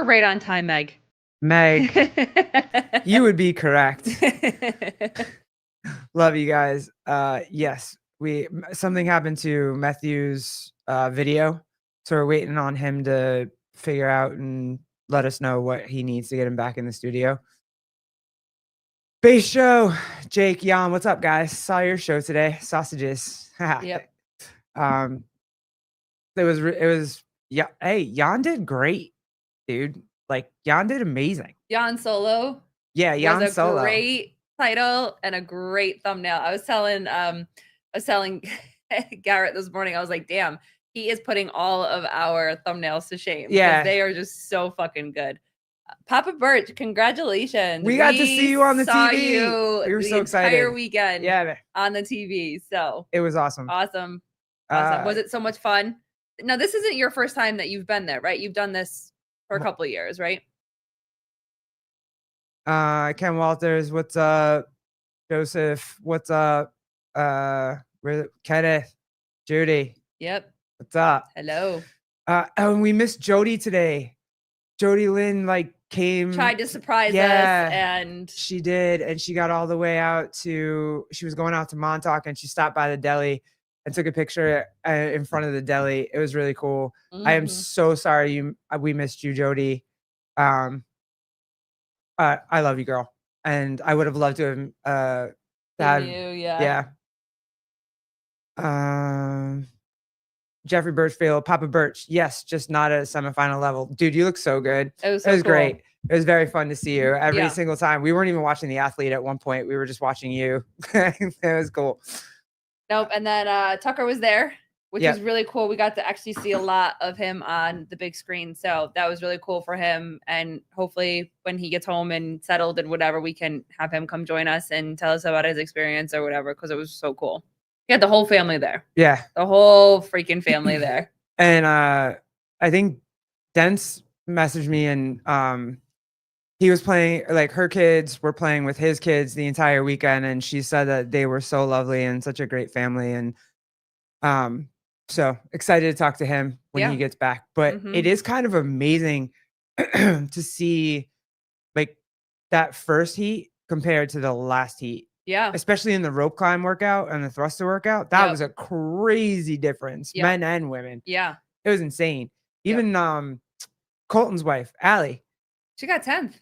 were right on time, Meg. Meg, you would be correct. Love you guys. Yes, something happened to Methew's video, so we're waiting on him to figure out and let us know what he needs to get him back in the studio. Base show, Jake, Jan, what's up, guys? Saw your show today, sausages. Yep. It was yeah. Hey, Jan did great, dude. Like Jan did amazing. Jan Solo. Yeah, Jan Solo. Great title and a great thumbnail. I was telling Garrett this morning. I was like, damn, he is putting all of our thumbnails to shame. Yeah, they are just so fucking good. Papa Birch, congratulations. We got to see you on the TV. We were so excited. Entire weekend Yeah, on the TV. So it was awesome. Awesome. Was it so much fun? Now, this isn't your first time that you've been there, right? You've done this for a couple of years, right? Ken Walters, what's up? Joseph, what's up? Kenneth, Judy. Yep. What's up? Hello. And we missed Jody today. Jody Lynn tried to surprise us, and she did, and she got all the way out to. She was going out to Montauk, and she stopped by the deli and took a picture in front of the deli. It was really cool. I am so sorry we missed you, Jody. I love you, girl, and I would have loved to have had you. Yeah. Jeffrey Birchfield, Papa Birch. Yes, just not at a semifinal level. Dude, you look so good. It was cool. Great. It was very fun to see you every single time. We weren't even watching the athlete at one point. We were just watching you. It was cool. Nope. And then Tucker was there, which was really cool. We got to actually see a lot of him on the big screen. So that was really cool for him. And hopefully when he gets home and settled and whatever, we can have him come join us and tell us about his experience or whatever, because it was so cool. He had the whole family there. Yeah. The whole freaking family there. And I think Dents messaged me, and he was playing, her kids were playing with his kids the entire weekend, and she said that they were so lovely and such a great family. And so excited to talk to him when he gets back. But it is kind of amazing to see that first heat compared to the last heat. Yeah. Especially in the rope climb workout and the thruster workout. That was a crazy difference, men and women. Yeah. It was insane. Even Colton's wife, Allie. She got 10th.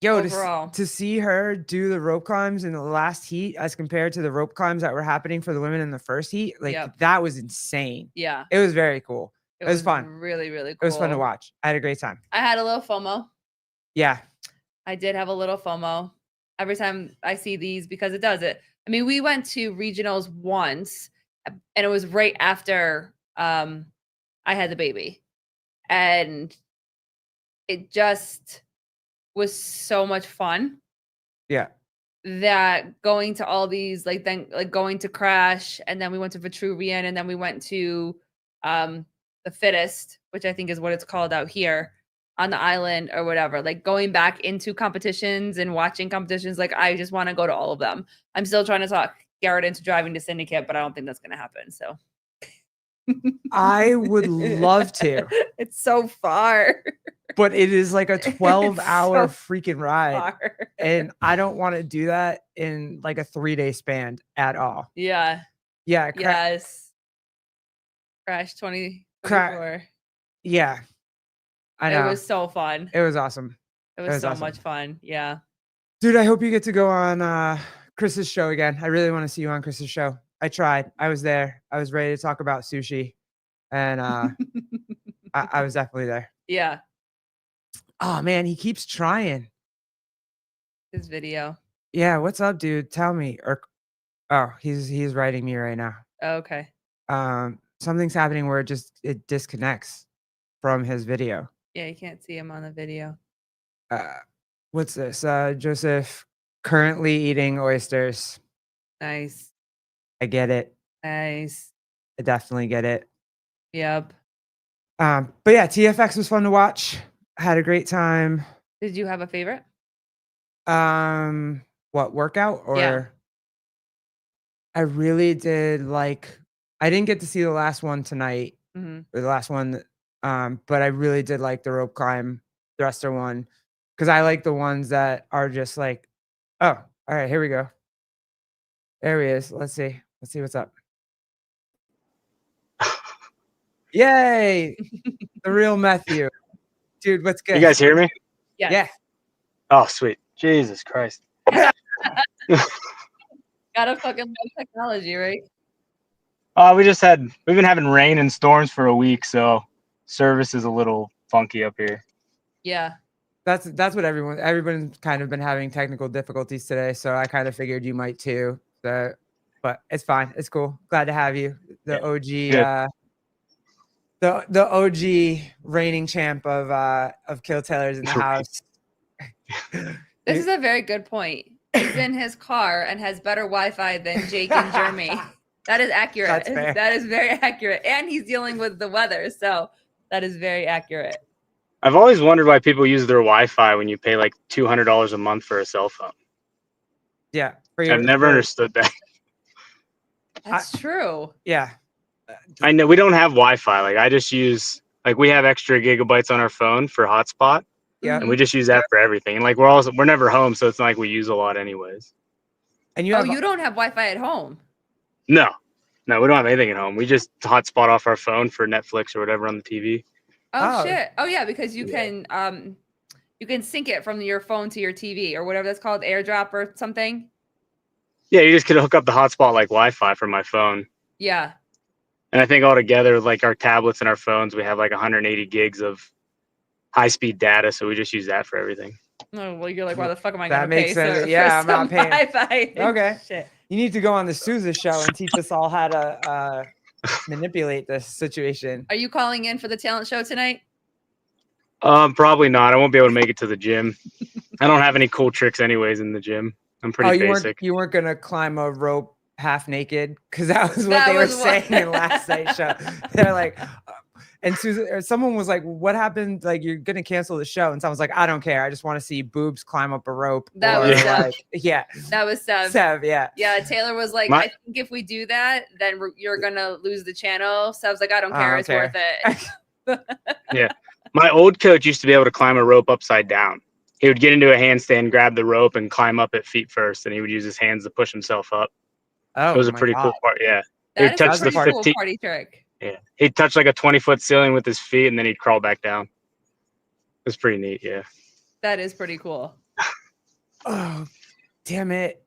Yo, to see her do the rope climbs in the last heat as compared to the rope climbs that were happening for the women in the first heat, that was insane. Yeah. It was very cool. It was fun. Really, really cool. It was fun to watch. I had a great time. I had a little FOMO. Yeah. I did have a little FOMO every time I see these, because it does it. I mean, we went to regionals once, and it was right after I had the baby, and it just was so much fun. Yeah. That going to all these, going to Crash, and then we went to Vitruvian, and then we went to the Fittest, which I think is what it's called out here on the island or whatever, going back into competitions and watching competitions. I just want to go to all of them. I'm still trying to talk Garrett into driving to Syndicate, but I don't think that's going to happen. So I would love to. It's so far. But it is like a 12-hour freaking ride. And I don't want to do that in a 3-day span at all. Yeah. Yeah. Yes. Crash 2024. Yeah. I know. It was so fun. It was awesome. It was so much fun. Yeah. Dude, I hope you get to go on Chris's show again. I really want to see you on Chris's show. I tried. I was there. I was ready to talk about sushi. And I was definitely there. Yeah. Oh, man, he keeps trying. His video. Yeah, what's up, dude? Tell me. He's writing me right now. Oh, okay. Something's happening where it disconnects from his video. Yeah, you can't see him on the video. What's this? Joseph, currently eating oysters. Nice. I get it. Nice. I definitely get it. Yep. But yeah, TFX was fun to watch. I had a great time. Did you have a favorite? What, workout or? Yeah. I really did I didn't get to see the last one tonight, or the last one, but I really did like the rope climb thruster one because I like the ones that are just like, oh, all right, here we go. There he is. Let's see what's up. Yay! The real Methew. Dude, what's good? You guys hear me? Yes. Yeah. Oh, sweet. Jesus Christ. Gotta fucking love technology, right? We've been having rain and storms for a week, so service is a little funky up here. Yeah. That's what everyone's kind of been having technical difficulties today, so I kind of figured you might too. So, but it's fine. It's cool. Glad to have you. The OG the OG reigning champ of Kill Taylors in the house. This is a very good point. He's in his car and has better Wi-Fi than Jake and Jeremy. That is accurate. That's fair. That is very accurate. And he's dealing with the weather, so that is very accurate. I've always wondered why people use their Wi-Fi when you pay like $200 a month for a cell phone. Yeah. I've never understood that. That's true. Yeah. I know we don't have Wi-Fi. Like I just use we have extra gigabytes on our phone for hotspot. Yeah. And we just use that for everything. And like we're never home, so it's not like we use a lot anyways. And you don't have Wi-Fi at home? No, we don't have anything at home. We just hotspot off our phone for Netflix or whatever on the TV. Oh shit. Oh yeah, because you can sync it from your phone to your TV or whatever that's called, AirDrop or something. Yeah, you just could hook up the hotspot like Wi-Fi from my phone. Yeah. And I think altogether, like our tablets and our phones, we have like 180 gigs of high-speed data, so we just use that for everything. Oh well, you're like, why the fuck am I That gonna makes pay? sense. For Yeah, I'm some not paying. Wi-Fi? Okay. Shit. You need to go on the Sousa show and teach us all how to manipulate this situation. Are you calling in for the talent show tonight? Probably not. I won't be able to make it to the gym. I don't have any cool tricks anyways in the gym. I'm pretty basic. You weren't gonna climb a rope half naked because that was what they were saying in last night's show. They're like, and Susan or someone was like, "What happened? Like you're gonna cancel the show?" And someone's like, "I don't care. I just want to see boobs climb up a rope." That was Sev. Yeah. That was Sev. Sev, yeah. Yeah, Taylor was like, I think if we do that, then you're gonna lose the channel. Sev's like, I don't care. It's worth it. Yeah. My old coach used to be able to climb a rope upside down. He would get into a handstand, grab the rope, and climb up at feet first, and he would use his hands to push himself up. Oh, it was a pretty cool part. Yeah, that is a pretty cool party trick. Yeah, he'd touch like a 20-foot ceiling with his feet, and then he'd crawl back down. It was pretty neat. Yeah, that is pretty cool. Oh, damn it,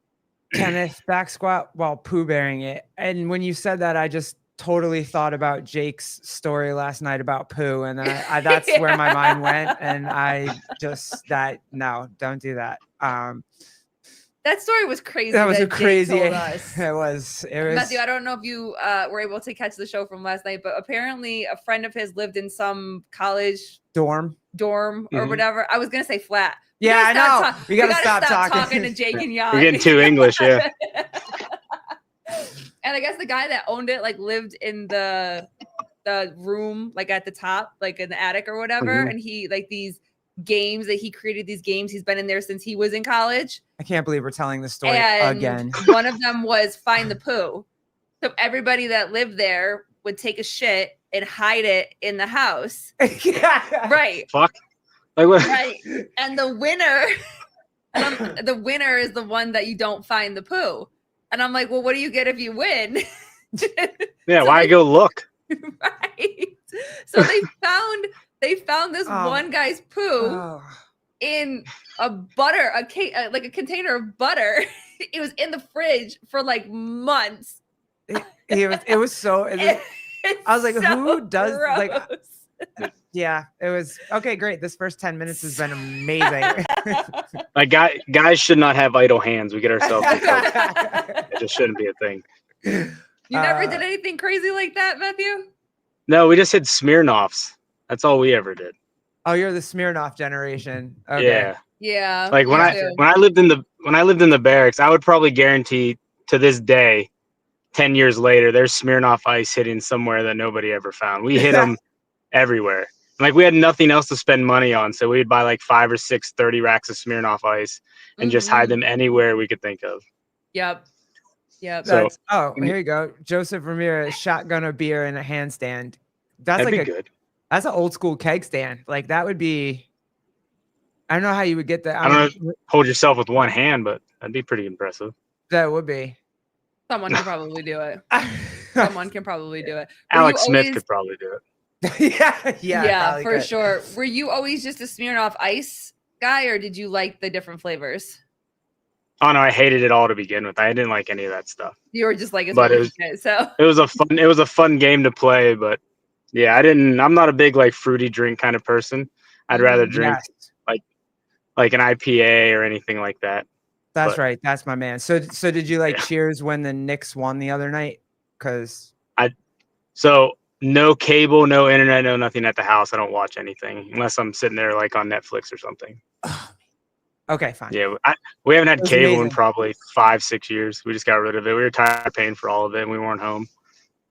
Kenneth, back squat while poo bearing it. And when you said that, I just totally thought about Jake's story last night about poo, and then that's where my mind went, and I just no, don't do that. That story was crazy. That was a crazy. Told us. It was. Methew, I don't know if you were able to catch the show from last night, but apparently a friend of his lived in some college dorm or whatever. I was gonna say flat. Yeah, I know. We gotta stop talking to Jake and Jan. We're getting too English, yeah. And I guess the guy that owned it lived in the room at the top, in the attic or whatever, and he these games that he created. These games, he's been in there since he was in college. I can't believe we're telling the story again. One of them was find the poo. So everybody that lived there would take a shit and hide it in the house. Right. Fuck. What? Right. And the winner is the one that you don't find the poo. And I'm like, well, what do you get if you win? Yeah, so why go look? Right. So they found this one guy's poo in a container of butter. It was in the fridge for months. It was so. I was like, so who does gross. Yeah, it was okay. Great. This first 10 minutes has been amazing. Guys should not have idle hands. We get ourselves in trouble. It just shouldn't be a thing. You never did anything crazy like that, Methew? No, we just had Smirnoffs. That's all we ever did. Oh, you're the Smirnoff generation. Okay. Yeah. When I lived in the barracks, I would probably guarantee to this day, 10 years later, there's Smirnoff Ice hidden somewhere that nobody ever found. We hid them everywhere. We had nothing else to spend money on, so we'd buy 5 or 6 30 racks of Smirnoff Ice and just hide them anywhere we could think of. Yep. So, here you go. Joseph Ramirez, shotgun a beer in a handstand. That'd be good. That's an old school keg stand. That would be I don't know how you would get that. I don't know, hold yourself with one hand, but that'd be pretty impressive. That would be. Someone can probably do it. Someone can probably do it. Alex Smith could probably do it. Yeah, for sure. Were you always just a Smirnoff Ice guy, or did you like the different flavors? Oh no, I hated it all to begin with. I didn't like any of that stuff. You were just like, it's but it was a fun game to play. But yeah, I'm not a big like fruity drink kind of person. I'd rather drink like an IPA or anything like that. That's right. That's my man. So did you like cheers when the Knicks won the other night? So no cable, no internet, no nothing at the house. I don't watch anything unless I'm sitting there like on Netflix or something. Okay, fine. Yeah, we haven't had cable in probably 5-6 years. We just got rid of it. We were tired of paying for all of it, and we weren't home.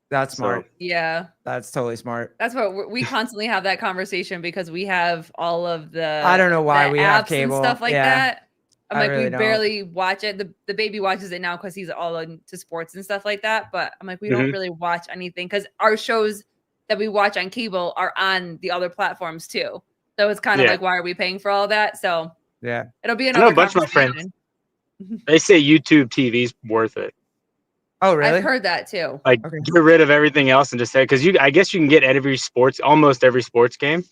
That's smart. Yeah, that's totally smart. That's what we constantly have that conversation because we have all of the I don't know why we have cable and stuff like that. I'm like, really we barely watch it. The baby watches it now because he's all into sports and stuff like that. But I'm like, we don't really watch anything because our shows that we watch on cable are on the other platforms too. So it's kind of like, why are we paying for all that? So yeah, it'll be another. I know a bunch of my friends. They say YouTube TV's worth it. Oh, really? I've heard that too. Like, get rid of everything else and just say, because I guess you can get almost every sports game,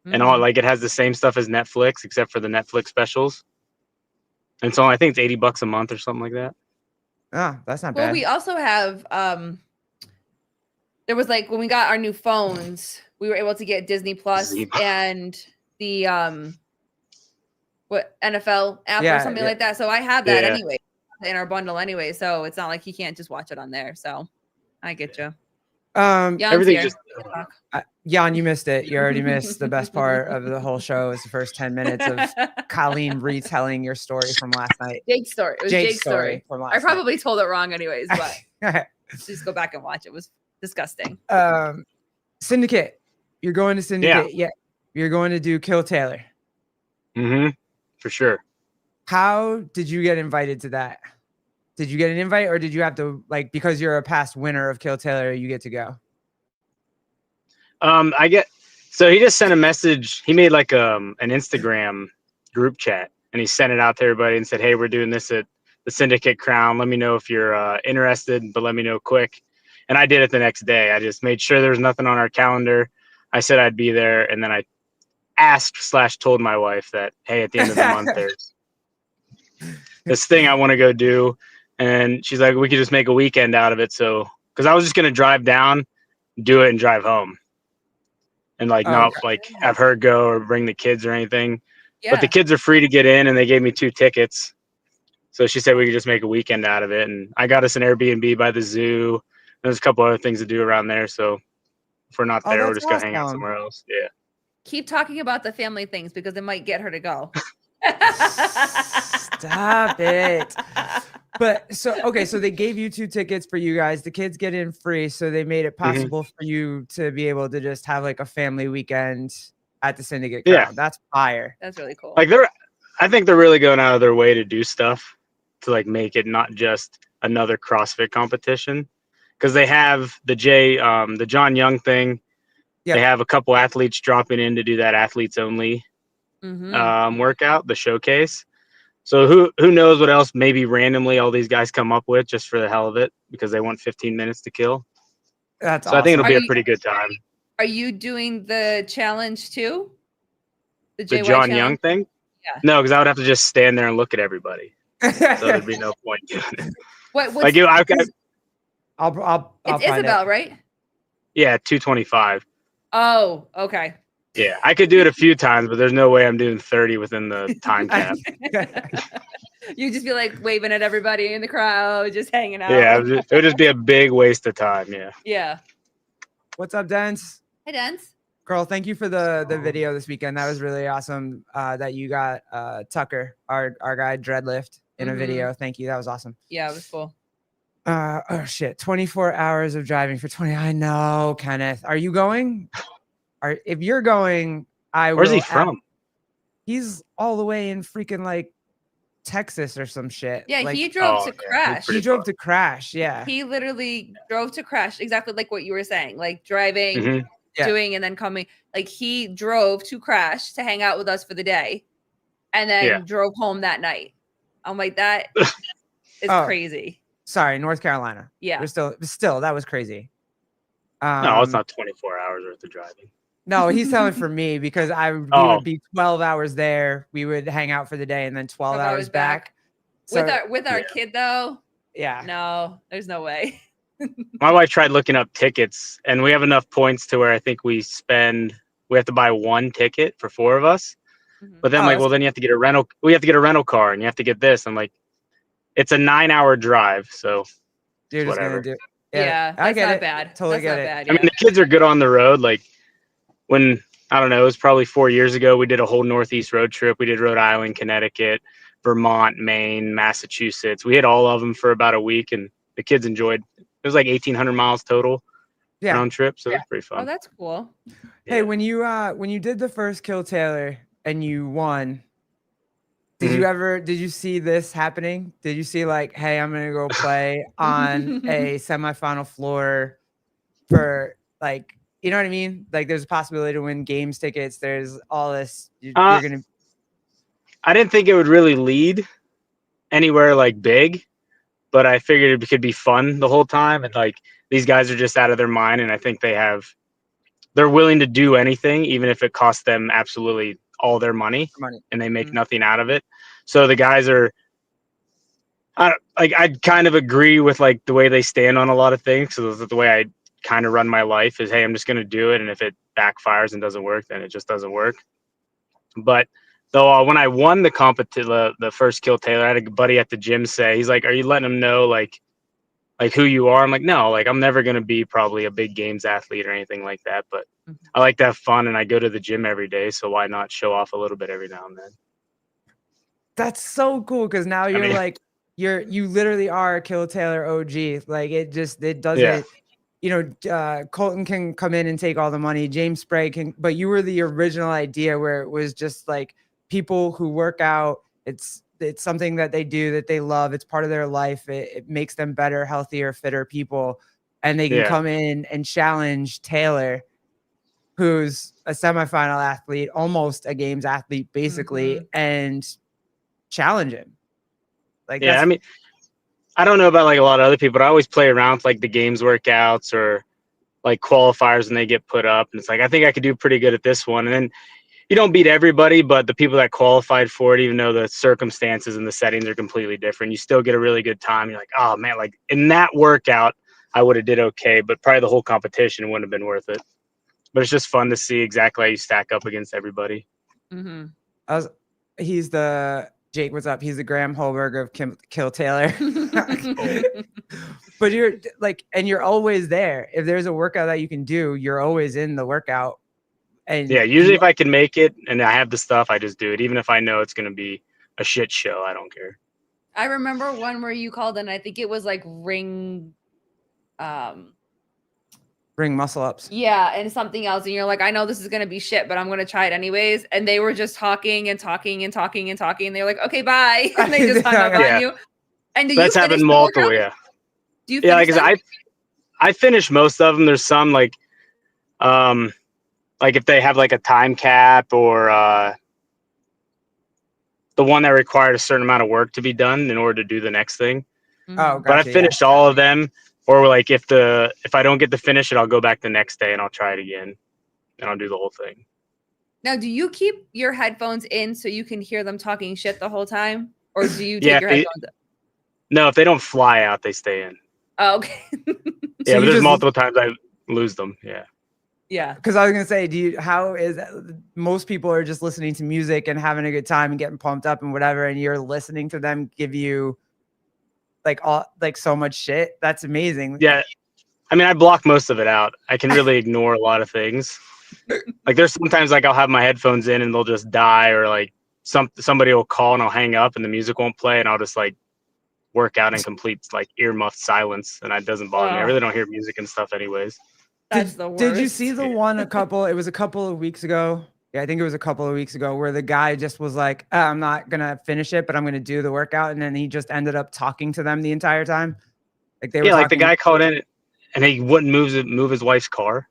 and all like it has the same stuff as Netflix except for the Netflix specials. And so I think it's $80 a month or something like that. Oh, that's not bad. Well, we also have there was like when we got our new phones, we were able to get Disney Plus and the NFL app or something like that. So I have that anyway in our bundle anyway. So it's not like he can't just watch it on there. So I get you. Everything just Jan, you missed it. You already missed the best part of the whole show. Is the first 10 minutes of Colleen retelling your story from last night. Jake's story. It was Jake's story from last I probably told it wrong anyways, but just go back and watch. It was disgusting. Syndicate. You're going to Syndicate. Yeah. You're going to do Kill Taylor. For sure. How did you get invited to that? Did you get an invite, or did you have to, like, because you're a past winner of Kill Taylor, you get to go? So he just sent a message. He made like an Instagram group chat, and he sent it out to everybody and said, "Hey, we're doing this at the Syndicate Crown. Let me know if you're interested, but let me know quick." And I did it the next day. I just made sure there was nothing on our calendar. I said I'd be there, and then I told my wife that, hey, at the end of the month, there's this thing I want to go do. And she's like, we could just make a weekend out of it. So, because I was just going to drive down, do it, and drive home. And like, not like have her go or bring the kids or anything. Yeah. But the kids are free to get in, and they gave me 2 tickets. So she said we could just make a weekend out of it. And I got us an Airbnb by the zoo. There's a couple other things to do around there. So if we're not there, we're just going to hang out somewhere else. Yeah. Keep talking about the family things because it might get her to go. Stop it. But so they gave you 2 tickets for you guys. The kids get in free, so they made it possible for you to be able to just have like a family weekend at the Syndicate Crown. Yeah, that's fire. That's really cool. Like I think they're really going out of their way to do stuff to like make it not just another CrossFit competition, because they have the John Young thing. Yep. They have a couple athletes dropping in to do that athletes only workout, the showcase. So who knows what else maybe randomly all these guys come up with just for the hell of it because they want 15 minutes to kill. That's so awesome. I think it'll be a pretty good time. Are you doing the challenge too? The John Young thing? Yeah. No, because I would have to just stand there and look at everybody. So there'd be no point doing it. What's like I'll it's Isabel, right? Yeah, 225. Oh, okay. Yeah, I could do it a few times, but there's no way I'm doing 30 within the time cap. You just be like waving at everybody in the crowd, just hanging out. Yeah, it would just be a big waste of time. Yeah. Yeah. What's up, Dance? Hey, Dance. Girl, thank you for the video this weekend. That was really awesome. That you got Tucker, our guy Dreadlift, in a video. Thank you. That was awesome. Yeah, it was cool. Oh shit! 24 hours of driving for 20. I know, Kenneth. Are you going? If you're going, I will. Where's he from? He's all the way in freaking like Texas or some shit. Yeah, like, he drove to crash. He drove to crash. Yeah. He literally drove to crash. Exactly like what you were saying, like driving, doing, and then coming. Like he drove to crash to hang out with us for the day, and then Yeah. drove home that night. I'm like, that is Oh. crazy. Sorry, North Carolina. Yeah. We're still that was crazy. No, it's not 24 hours worth of driving. No, he's telling for me because we would be 12 hours there. We would hang out for the day and then 12 hours back. So, with our kid though. Yeah. No, there's no way. My wife tried looking up tickets, and we have enough points to where I think we have to buy one ticket for 4 of us. But then then you have to get a rental. We have to get a rental car, and you have to get this. I'm like, it's a 9-hour drive, so you're just whatever. gonna do. Yeah, I get not it. bad. Totally That's get not it. bad, I mean, the kids are good on the road. Like when I don't know, it was probably 4 years ago. We did a whole Northeast road trip. We did Rhode Island, Connecticut, Vermont, Maine, Massachusetts. We hit all of them for about a week, and the kids enjoyed. It was like 1,800 miles total round trip, so it was pretty fun. Oh, that's cool. Hey, when you did the first Kill Taylor and you won, did you see this happening? Did you see like, hey, I'm gonna go play on a semifinal floor for like, you know what I mean? Like, there's a possibility to win games tickets. There's all this. You're gonna. I didn't think it would really lead anywhere like big, but I figured it could be fun the whole time. And like these guys are just out of their mind, and I think they're willing to do anything, even if it costs them absolutely all their money. And they make nothing out of it. So the guys are, I kind of agree with like the way they stand on a lot of things. So the way I kind of run my life is, hey, I'm just going to do it. And if it backfires and doesn't work, then it just doesn't work. But though when I won the first Kill Taylor, I had a buddy at the gym say, he's like, are you letting them know like who you are? I'm like, no, like I'm never going to be probably a big games athlete or anything like that. But I like to have fun, and I go to the gym every day. So why not show off a little bit every now and then? That's so cool. Cause now you're you literally are a Kill Taylor OG. Like it doesn't, Colton can come in and take all the money. James Sprague can, but you were the original idea where it was just like people who work out. It's something that they do that they love. It's part of their life. It makes them better, healthier, fitter people. And they can come in and challenge Taylor, who's a semifinal athlete, almost a games athlete, basically, and challenge him. Like, I mean, I don't know about like a lot of other people, but I always play around with like the games workouts or like qualifiers when they get put up. And it's like, I think I could do pretty good at this one. And then you don't beat everybody, but the people that qualified for it, even though the circumstances and the settings are completely different, you still get a really good time. You're like, oh man, like in that workout, I would have did okay, but probably the whole competition wouldn't have been worth it. But it's just fun to see exactly how you stack up against everybody. He's the Jake, what's up? He's the Graham Holberg of Kill Taylor. But you're like, and you're always there. If there's a workout that you can do, you're always in the workout. And usually if I can make it and I have the stuff, I just do it. Even if I know it's going to be a shit show, I don't care. I remember one where you called in, I think it was like ring muscle ups. Yeah, and something else. And you're like, I know this is going to be shit, but I'm going to try it anyways. And they were just talking and talking and talking and talking. And they were like, okay, bye. And they just hung up on you. And that's happened multiple, Do you finish them? I finish most of them. There's some like if they have like a time cap or the one that required a certain amount of work to be done in order to do the next thing. Oh, gotcha, but I finished all of them. Or like if I don't get to finish it, I'll go back the next day and I'll try it again, and I'll do the whole thing. Now, do you keep your headphones in so you can hear them talking shit the whole time, or do you take your headphones out? No, if they don't fly out, they stay in. Oh, okay. But there's multiple times I lose them. Yeah. Because I was gonna say, how is that? Most people are just listening to music and having a good time and getting pumped up and whatever, and you're listening to them give you like so much shit. That's amazing. Yeah. I mean, I block most of it out. I can really ignore a lot of things. Like there's sometimes like I'll have my headphones in and they'll just die, or like somebody will call and I'll hang up and the music won't play, and I'll just like work out in complete like earmuffed silence, and it doesn't bother me. I really don't hear music and stuff anyways. That's the worst. Did you see the one it was a couple of weeks ago? Yeah, I think it was a couple of weeks ago where the guy just was like, I'm not going to finish it, but I'm going to do the workout. And then he just ended up talking to them the entire time. Like they were like the guy called in and he wouldn't move his wife's car.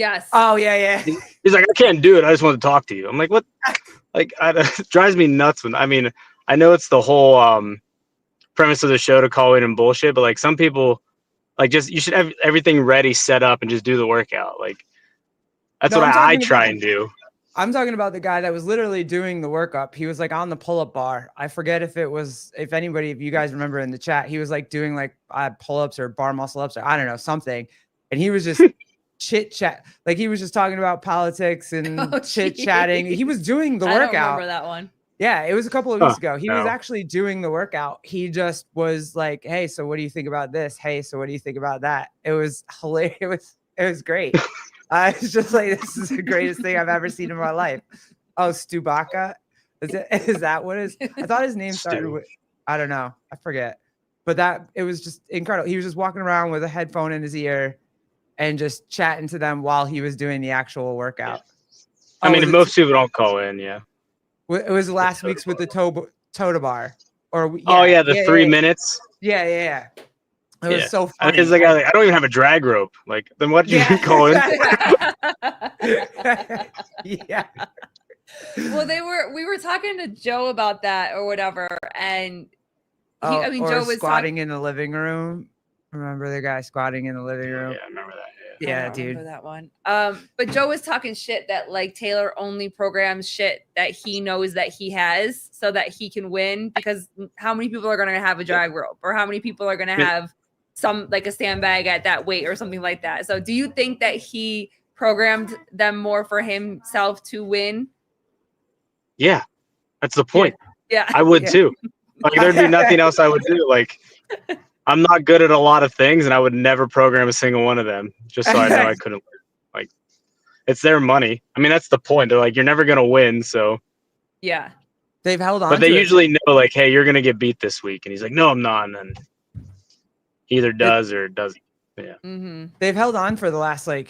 Yes. Oh yeah. He's like, I can't do it. I just want to talk to you. I'm like, what? Like, it drives me nuts. I mean, I know it's the whole premise of the show to call in and bullshit, but like some people, like just you should have everything ready, set up, and just do the workout. Like that's No, what I'm I talking try about- and do. I'm talking about the guy that was literally doing the workup. He was like on the pull-up bar. I forget if you guys remember in the chat, he was like doing like pull-ups or bar muscle ups or I don't know, something. And he was just chit chat. Like he was just talking about politics and chit chatting. He was doing the I don't workout. remember that one. Yeah, it was a couple of weeks ago. He was no. actually doing the workout. He just was like, hey, so what do you think about this? Hey, so what do you think about that? It was hilarious. It was great. I was just like, this is the greatest thing I've ever seen in my life. Oh, Stubaka. Is that what it is? I thought his name started with, I don't know. I forget. But it was just incredible. He was just walking around with a headphone in his ear and just chatting to them while he was doing the actual workout. I mean, if most people don't call in, yeah. It was last week's with the Toda Bar. The 3 minutes. Yeah. It was so I funny. mean, like, I don't even have a drag rope. Like, then what did you call in? Yeah. Well, we were talking to Joe about that or whatever, and Joe was squatting in the living room. Remember the guy squatting in the living room? Yeah, I remember that. Yeah, I don't dude. remember that one. But Joe was talking shit that like Taylor only programs shit that he knows that he has so that he can win, because how many people are going to have a drag rope, or how many people are going to have some like a sandbag at that weight or something like that? So do you think that he programmed them more for himself to win? Yeah, that's the point. Yeah. I would too. Like, there'd be nothing else I would do. Like, I'm not good at a lot of things, and I would never program a single one of them just so I know I couldn't win. Like, it's their money. I mean, that's the point. They're like, you're never gonna win, so yeah. They've held on. But they usually know, like, hey, you're gonna get beat this week, and he's like, no, I'm not, and then he either does or doesn't. Yeah. Mm-hmm. They've held on for the last I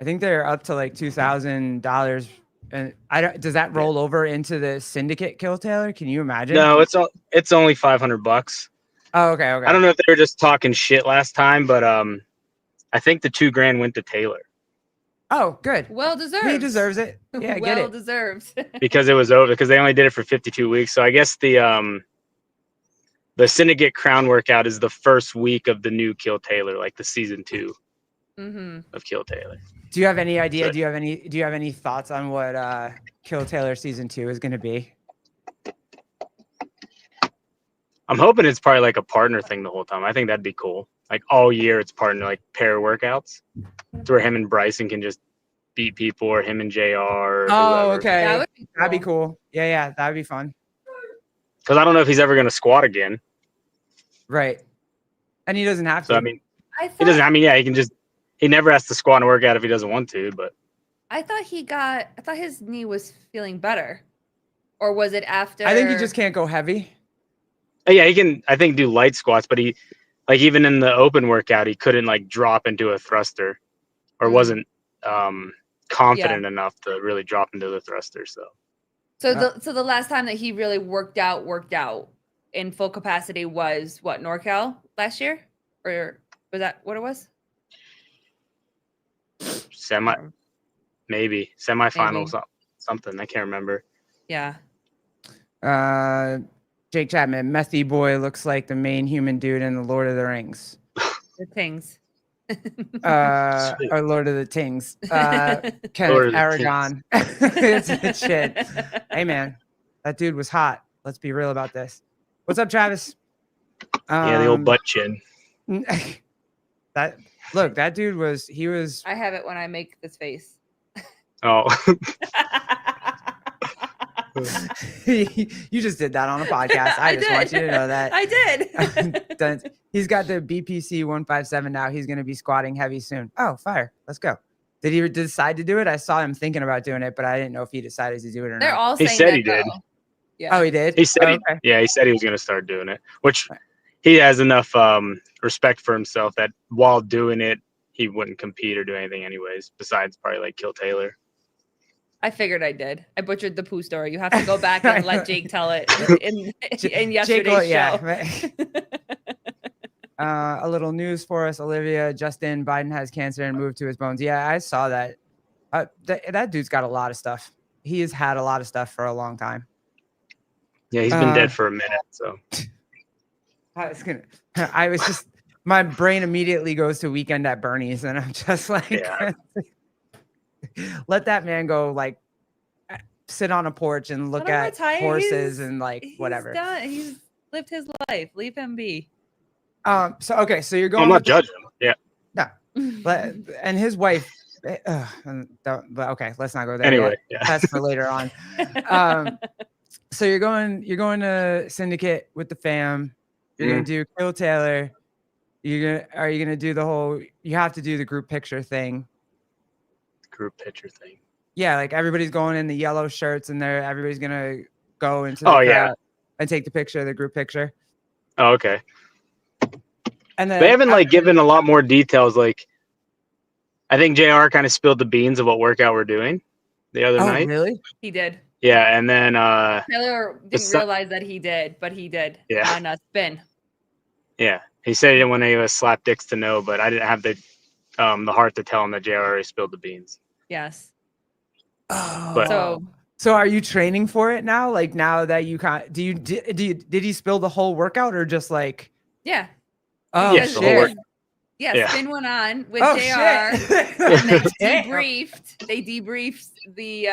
think they're up to like $2,000. And does that roll over into the Syndicate kill, Taylor? Can you imagine? No, it's only $500. Oh, okay. I don't know if they were just talking shit last time, but I think the $2,000 went to Taylor. Oh, good. Well deserved. He deserves it. Yeah, get it. Well deserved. Because it was over, because they only did it for 52 weeks. So I guess the Syndicate crown workout is the first week of the new Kill Taylor, like the season 2 of Kill Taylor. Do you have any idea? Do you have any thoughts on what Kill Taylor season 2 is going to be? I'm hoping it's probably like a partner thing the whole time. I think that'd be cool. Like all year, it's partner, like pair workouts, to where him and Bryson can just beat people, or him and JR. Or oh, whoever. okay. That'd be cool. Yeah, that'd be fun. Because I don't know if he's ever going to squat again. Right. And he doesn't have to. So I mean, he doesn't. I mean, yeah, he can just. He never has to squat and work out if he doesn't want to. But I thought his knee was feeling better, or was it after? I think he just can't go heavy. Yeah, he can. I think do light squats, but he, like, even in the open workout, he couldn't like drop into a thruster, or wasn't confident enough to really drop into the thruster. So the last time that he really worked out in full capacity was what, NorCal last year, or was that what it was? Maybe semifinals, something. I can't remember. Yeah. Jake Chapman, Methew boy looks like the main human dude in the Lord of the Rings. The things. Or Lord of the Tings. Kenneth Aragon. It's shit. Hey man, that dude was hot. Let's be real about this. What's up, Travis? Yeah, the old butt chin. That dude was. I have it when I make this face. Oh. You just did that on a podcast. I just want you to know that. I did. He's got the BPC 157 now. He's going to be squatting heavy soon. Oh, fire. Let's go. Did he decide to do it? I saw him thinking about doing it, but I didn't know if he decided to do it or They're not. all saying he said that, he did. though. Yeah. Oh, he did? He said okay. he said he was going to start doing it, which he has enough respect for himself that while doing it, he wouldn't compete or do anything anyways, besides probably like Kill Taylor. I figured I did. I butchered the poo story. You have to go back and let Jake tell it in yesterday's show. A little news for us, Olivia. Justin Biden has cancer and moved to his bones. Yeah, I saw that. That dude's got a lot of stuff. He has had a lot of stuff for a long time. Yeah, he's been dead for a minute. So I was just, my brain immediately goes to Weekend at Bernie's, and I'm just like, Yeah. let that man go, like, sit on a porch and look Let him at retire. horses and like whatever. He's lived his life. Leave him be. So okay, so you're going. I'm not judging him. Yeah. No, and his wife. But okay, let's not go there. Anyway, yet. yeah. That's for later on. So you're going to Syndicate with the fam. You're gonna do Kill Taylor. Are you gonna do the whole? You have to do the group picture thing. Group picture thing. Yeah, like everybody's going in the yellow shirts, and everybody's gonna go into the crowd and take the picture, the group picture. Oh, okay. And then they haven't like given a lot more details. Like, I think JR kind of spilled the beans of what workout we're doing the other night. Really? He did. Yeah, and then Taylor didn't realize that he did, but he did. Yeah. On a spin. Yeah, he said he didn't want any of us slap dicks to know, but I didn't have the heart to tell him that JR already spilled the beans. Yes. Oh. So are you training for it now? Like now that you did he spill the whole workout or just like? Yeah. Oh yeah, shit. Yeah, spin went on with Oh, JR. shit. And they debriefed. They debriefed the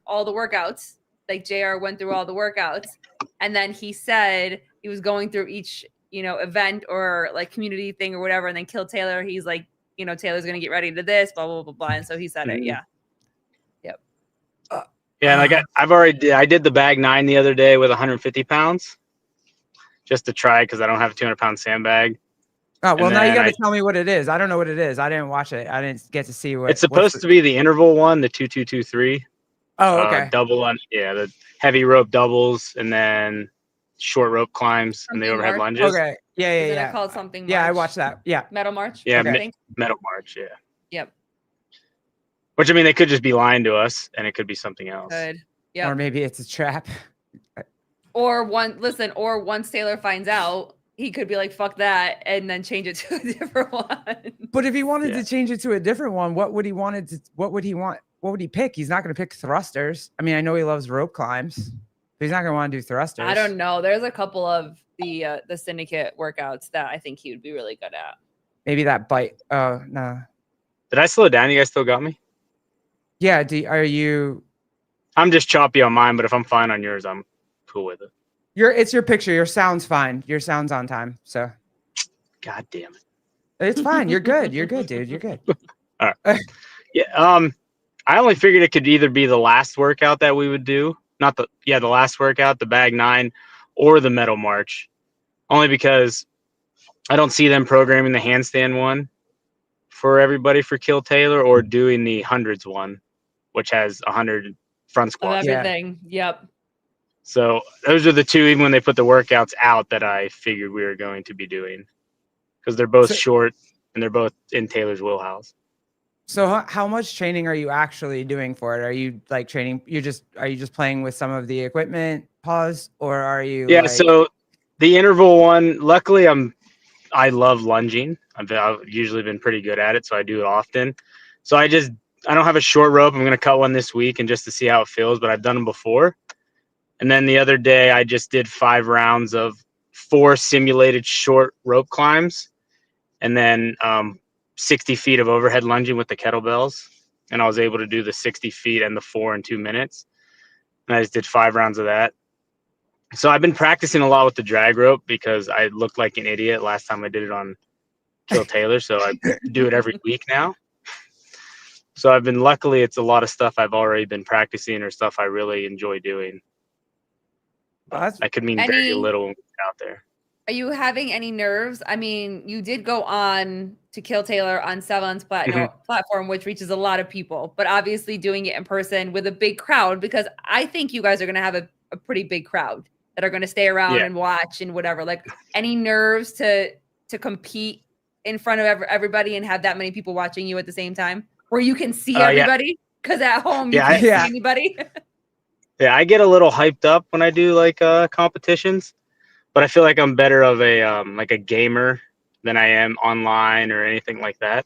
all the workouts. Like JR went through all the workouts, and then he said he was going through each event or like community thing or whatever, and then Kill Taylor. He's like, Taylor's gonna get ready to this, blah blah blah blah, and so he said it. Yeah. Yep. Yeah, and I did the bag 9 the other day with 150 pounds, just to try because I don't have a 200-pound sandbag. Oh, well, now you got to tell me what it is. I don't know what it is. I didn't watch it. I didn't get to see what it's supposed to be. The interval one, the 2-2-2-3. Oh, okay. Double on, the heavy rope doubles, and then short rope climbs and the overhead lunges. Okay, yeah. It called something. Yeah, I watched that. Yeah, Metal March. Yeah, okay. Metal March. Yeah. Yep. Which I mean, they could just be lying to us, and it could be something else. Good. Yeah. Or maybe it's a trap. Or once Taylor finds out, he could be like, fuck that, and then change it to a different one. But if he wanted to change it to a different one, what would he want? What would he pick? He's not going to pick thrusters. I mean, I know he loves rope climbs, but he's not going to want to do thrusters. I don't know. There's a couple of the Syndicate workouts that I think he would be really good at. Maybe that bite. Oh, no. Did I slow down? You guys still got me? Yeah. Are you? I'm just choppy on mine, but if I'm fine on yours, I'm cool with it. It's your picture. Your sound's fine. Your sound's on time. So. God damn it. It's fine. You're good. You're good, dude. You're good. All right. Yeah. I only figured it could either be the last workout that we would do, the last workout, the bag 9, or the Metal March, only because I don't see them programming the handstand one for everybody for Kill Taylor or doing the hundreds one, which has 100 front squats. Everything. Yeah. Yep. So those are the two, even when they put the workouts out, that I figured we were going to be doing, because they're both short and they're both in Taylor's wheelhouse. So how much training are you actually doing for it? Are you like training? Are you just playing with some of the equipment? Or are you? Yeah. So the interval one, luckily I love lunging. I've usually been pretty good at it, so I do it often. So I don't have a short rope. I'm going to cut one this week and just to see how it feels, but I've done them before. And then the other day I just did 5 rounds of 4 simulated short rope climbs, and then 60 feet of overhead lunging with the kettlebells. And I was able to do the 60 feet and the 4 in 2 minutes. And I just did 5 rounds of that. So I've been practicing a lot with the drag rope because I looked like an idiot last time I did it on Kill Taylor. So I do it every week now. So luckily it's a lot of stuff I've already been practicing or stuff I really enjoy doing. That could mean very little when it's out there. Are you having any nerves? I mean, you did go on to Kill Taylor on Savon's platform, which reaches a lot of people, but obviously doing it in person with a big crowd, because I think you guys are going to have a pretty big crowd that are going to stay around and watch and whatever. Like, any nerves to compete in front of everybody and have that many people watching you at the same time where you can see everybody? Because at home, you can't see anybody. Yeah, I get a little hyped up when I do like competitions, but I feel like I'm better of a gamer than I am online or anything like that.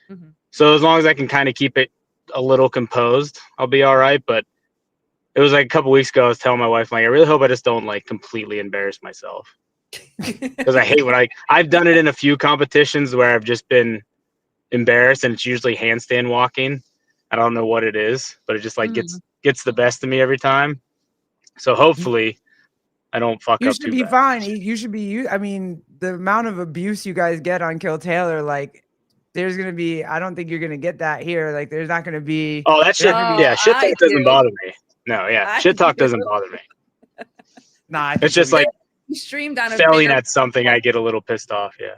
Mm-hmm. So as long as I can kind of keep it a little composed, I'll be all right. But it was like a couple weeks ago, I was telling my wife, like, I really hope I just don't like completely embarrass myself, because I hate when I've done it in a few competitions where I've just been embarrassed, and it's usually handstand walking. I don't know what it is, but it just like gets the best of me every time. So hopefully I don't fuck You up should too be bad. fine. You should be. I mean, the amount of abuse you guys get on Kill Taylor, like, there's gonna be. I don't think you're gonna get that here. Like, there's not gonna be. Oh, that shit. Oh, Yeah, shit I talk doesn't do. bother me. No, yeah, I shit talk do. doesn't bother me. Nah, I It's think just you'll be- like Streamed on a failing bigger at something, I get a little pissed off. Yeah.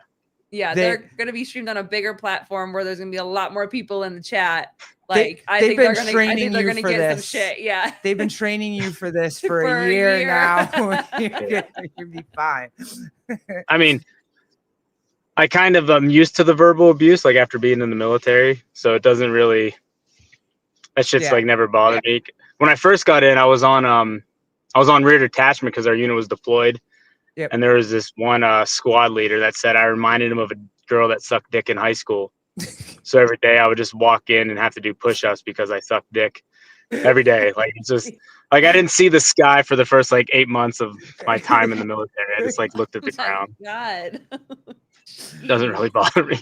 Yeah, They- they're going to be streamed on a bigger platform where there's going to be a lot more people in the chat. They- Like, I they've think been they're going to, I training think they're you going to for get some this. shit. Yeah. they've been training you for this for, For a a year year. now. You'll be fine. I mean, I kind of am used to the verbal abuse, like after being in the military, so it doesn't really. That shit's Yeah. like never bothered me. When I first got in, I was on rear detachment because our unit was deployed. Yep. And there was this one squad leader that said I reminded him of a girl that sucked dick in high school. So every day I would just walk in and have to do push-ups because I sucked dick every day. Like, it's just like I didn't see the sky for the first like 8 months of my time in the military. I just like looked at the ground. God. Doesn't really bother me.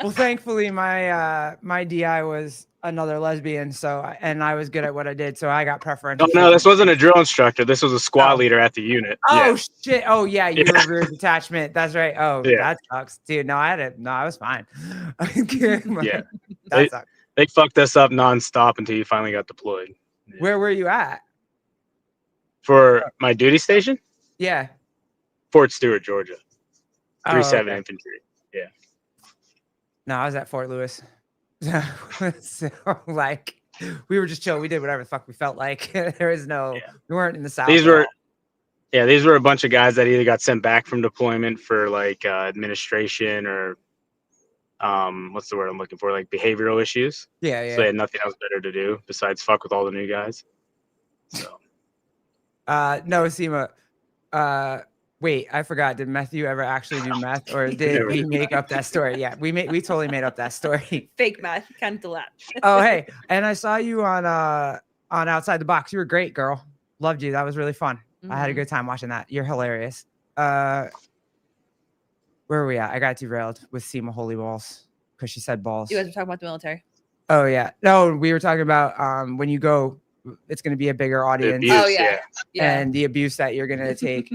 Well, thankfully, my DI was another lesbian, and I was good at what I did, so I got preferential. No, this wasn't a drill instructor. This was a squad leader at the unit. Oh Yeah. shit! Oh yeah, you Yeah. were rear detachment. That's right. Oh, Yeah. that sucks, dude. No, I was fine. Yeah. That sucks. They fucked us up nonstop until you finally got deployed. Where were you at? For my duty station, Yeah. Fort Stewart, Georgia. Oh, 3-7 okay. infantry. No, I was at Fort Lewis. So like, we were just chill. We did whatever the fuck we felt like. There was no. Yeah. We weren't in the South. These at were, all. these were a bunch of guys that either got sent back from deployment for like administration or what's the word I'm looking for? Like behavioral issues. Yeah. So they had nothing else better to do besides fuck with all the new guys. So No, Seema. Wait, I forgot. Did Methew ever actually do meth, or did Never. we make up that story? Yeah, we totally made up that story. Fake math. Can't do that. Oh, hey, and I saw you on Outside the Box. You were great, girl. Loved you. That was really fun. I had a good time watching that. You're hilarious. Where are we at? I got derailed with Seema Holy Balls because she said balls. You guys were talking about the military. Oh yeah. No, we were talking about when you go, it's going to be a bigger audience. abuse, Oh, yeah. And the abuse that you're going to take.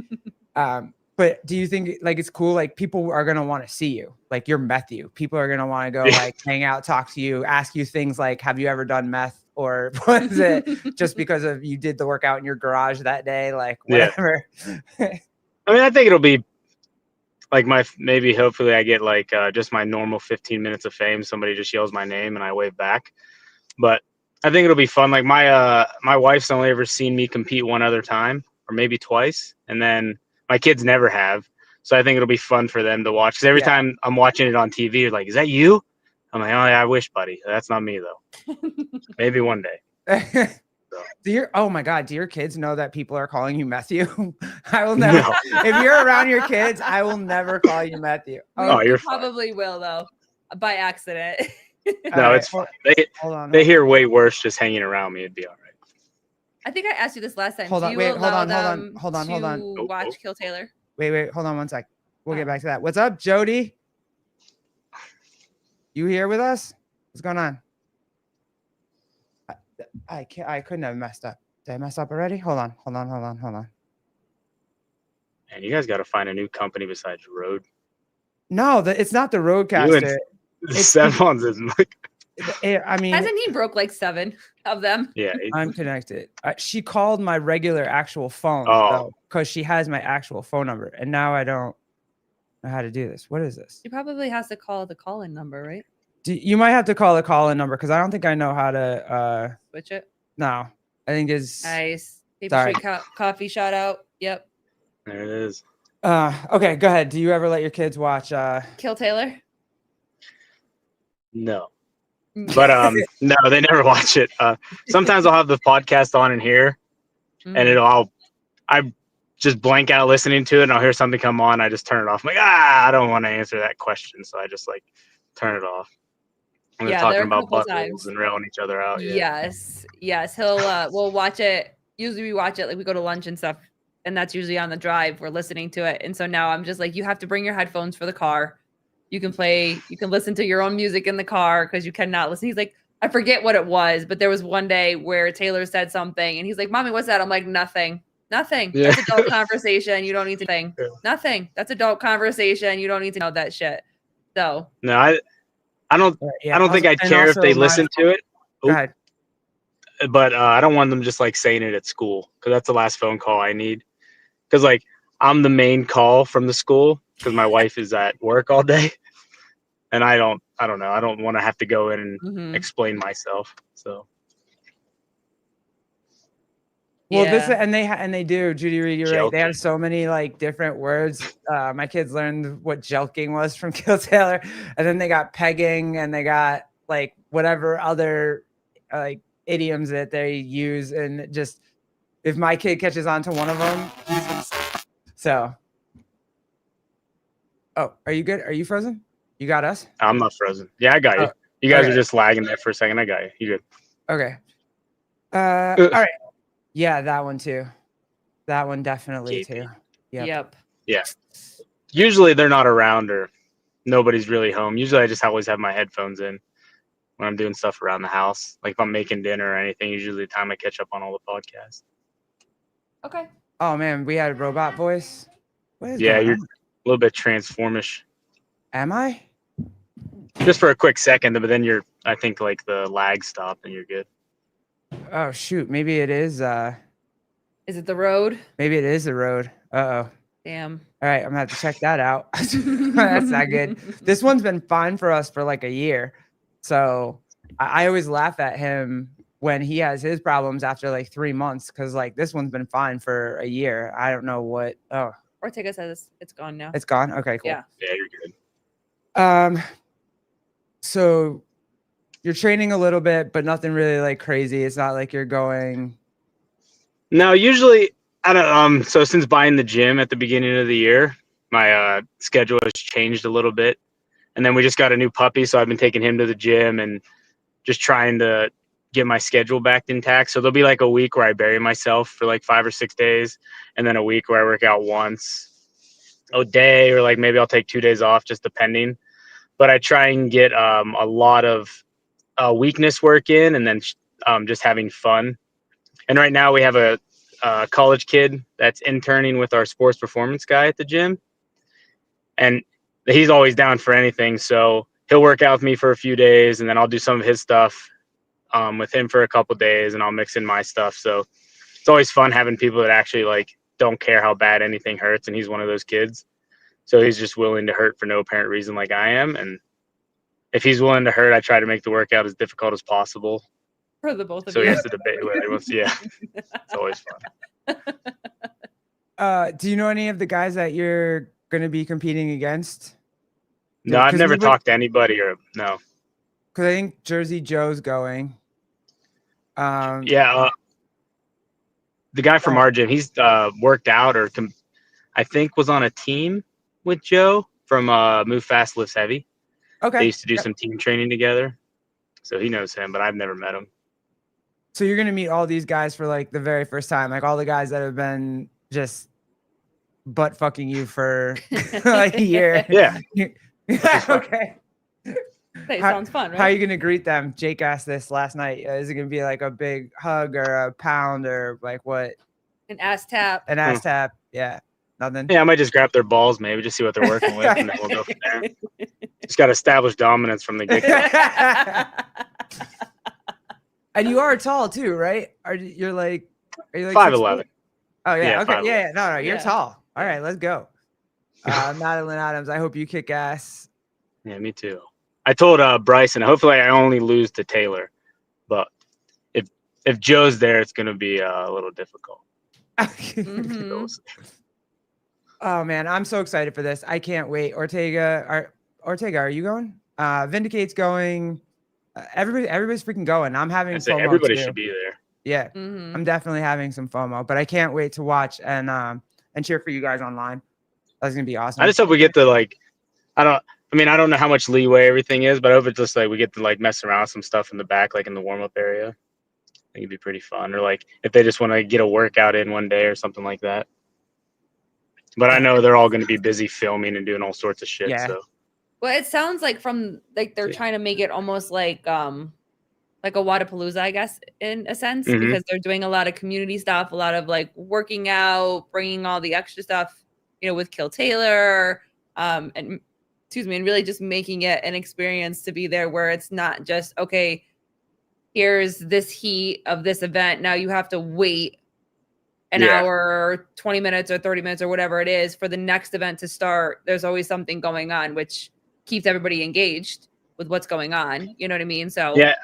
But do you think like it's cool? Like people are going to want to see you, like you're Methew. People are going to want to go like hang out, talk to you, ask you things like, have you ever done meth? Or was it just because of you did the workout in your garage that day? Like whatever. I mean, I think it'll be like hopefully I get like just my normal 15 minutes of fame. Somebody just yells my name and I wave back. But I think it'll be fun. Like my wife's only ever seen me compete one other time or maybe twice. And then my kids never have. So I think it'll be fun for them to watch. Because every time I'm watching it on TV, you're like, is that you? I'm like, oh, yeah, I wish, buddy. That's not me, though. Maybe one day. Oh my God, do your kids know that people are calling you Methew? I will never. No. If you're around your kids, I will never call you Methew. You're probably fine. Will, though, by accident. No, it's fine. They hear way worse just hanging around me. It'd be all right. I think I asked you this last time. Hold on, hold on. Watch Kill Taylor. Wait, hold on one sec. We'll get back to that. What's up, Jody? You here with us? What's going on? I couldn't have messed up. Did I mess up already? Hold on. Man, you guys got to find a new company besides Rode. No, it's not the Rodecaster. Sevon's is like. I mean, hasn't he broke like 7 of them? Yeah, I'm connected. She called my regular actual phone because she has my actual phone number, and now I don't know how to do this. What is this? She probably has to call the call-in number, right? You might have to call the call-in number because I don't think I know how to switch it. No, I think it's nice. Paper Street Coffee shout out. Yep. There it is. Okay, go ahead. Do you ever let your kids watch Kill Taylor? No. But no, they never watch it. Sometimes I'll have the podcast on in here, and I just blank out listening to it, and I'll hear something come on. I just turn it off. I'm like, I don't want to answer that question, so I just like turn it off. when they're Yeah, talking there are a about couple buttholes times. and railing each other out. Yeah. Yes. We'll watch it. Usually we watch it like we go to lunch and stuff, and that's usually on the drive. We're listening to it. And so now I'm just like, you have to bring your headphones for the car. You can listen to your own music in the car because you cannot listen. He's like, I forget what it was, but there was one day where Taylor said something and he's like, Mommy, what's that? I'm like, nothing. Yeah. That's adult conversation. You don't need to think. Yeah. Nothing. That's adult conversation. You don't need to know that shit. So No, I don't Yeah, I don't think I'd care if they listen to it. Go ahead. But I don't want them just like saying it at school because that's the last phone call I need. Because like I'm the main call from the school because my wife is at work all day, and I don't know. I don't want to have to go in and explain myself. So. Well, yeah. and they do, Judy Reed, you're right. They have so many like different words. My kids learned what jelking was from Kill Taylor, and then they got pegging, and they got like whatever other like idioms that they use, and just if my kid catches on to one of them, so. Oh, are you good? Are you frozen? You got us? I'm not frozen. Yeah, I got you. You guys are just lagging there for a second. I got you. You good? Okay. All right. Yeah, that one too. That one definitely too. Yep. Yeah. Usually they're not around or nobody's really home. Usually I just always have my headphones in when I'm doing stuff around the house. Like if I'm making dinner or anything, usually the time I catch up on all the podcasts. Okay. Oh man, we had a robot voice. What is Yeah, going you're on? a little bit transformish. Am I? Just for a quick second, but then I think like the lag stopped and you're good. Oh shoot, maybe it is Is it the road? maybe it is the road. Uh-oh. Damn. All right, I'm gonna have to check that out. That's not good. This one's been fine for us for like a year. So I always laugh at him when he has his problems after like 3 months because like this one's been fine for a year. I don't know what. Oh, Ortega says it's gone now. it's gone. Okay, cool. Yeah. Yeah, you're good. So you're training a little bit, but nothing really like crazy. It's not like you're going. No, usually I don't. So since buying the gym at the beginning of the year, my schedule has changed a little bit, and then we just got a new puppy, so I've been taking him to the gym and just trying to get my schedule back intact. So there'll be like a week where I bury myself for like 5 or 6 days, and then a week where I work out once a day, or like maybe I'll take 2 days off, just depending. But I try and get a lot of weakness work in, and then just having fun. And right now we have a college kid that's interning with our sports performance guy at the gym, and he's always down for anything. So he'll work out with me for a few days, and then I'll do some of his stuff with him for a couple days, and I'll mix in my stuff. So it's always fun having people that actually like don't care how bad anything hurts, and he's one of those kids. So he's just willing to hurt for no apparent reason like I am. And if he's willing to hurt, I try to make the workout as difficult as possible. For the both of So you. he has to debate whether he wants. Yeah, it's always fun. Do you know any of the guys that you're going to be competing against? No, I've never talked to anybody or no. Because I think Jersey Joe's going. Yeah, the guy from our gym, he's worked out or I think was on a team with Joe from Move Fast Lifts Heavy. Okay. They used to do some team training together. So he knows him, but I've never met him. So you're going to meet all these guys for like the very first time, like all the guys that have been just butt fucking you for like a year. Yeah. Okay. Hey, sounds fun, right? How are you going to greet them? Jake asked this last night. Is it going to be like a big hug or a pound or like what? An ass tap. An ass tap. Yeah. Nothing. Yeah, I might just grab their balls, maybe just see what they're working with, and then we'll go from there. Just got to establish dominance from the get-go. And you are tall too, right? Are you like 5'11"? Oh yeah. Okay. 5'11". Yeah. No, you're Yeah. tall. All right, let's go. Madeline Adams, I hope you kick ass. Yeah, me too. I told Bryson, hopefully I only lose to Taylor, but if Joe's there, it's going to be a little difficult. Oh man, I'm so excited for this. I can't wait. Ortega, are you going? Vindicate's going. Everybody's freaking going. I'm having FOMO everybody too. should be there. Yeah, I'm definitely having some FOMO, but I can't wait to watch and cheer for you guys online. That's gonna be awesome. I just hope we get to like, I mean, I don't know how much leeway everything is, but I hope it's just like we get to like mess around with some stuff in the back, like in the warm up area. I think it'd be pretty fun. Or like if they just want to get a workout in one day or something like that. But I know they're all going to be busy filming and doing all sorts of shit. Yeah. So Well, it sounds like from like they're trying to make it almost like a Wadapalooza, I guess, in a sense, Mhm. because they're doing a lot of community stuff, a lot of like working out, bringing all the extra stuff, with Kill Taylor, and excuse me, and really just making it an experience to be there where it's not just, okay, here's this heat of this event. Now you have to wait an hour, 20 minutes or 30 minutes or whatever it is for the next event to start. There's always something going on, which keeps everybody engaged with what's going on. You know what I mean? So yeah,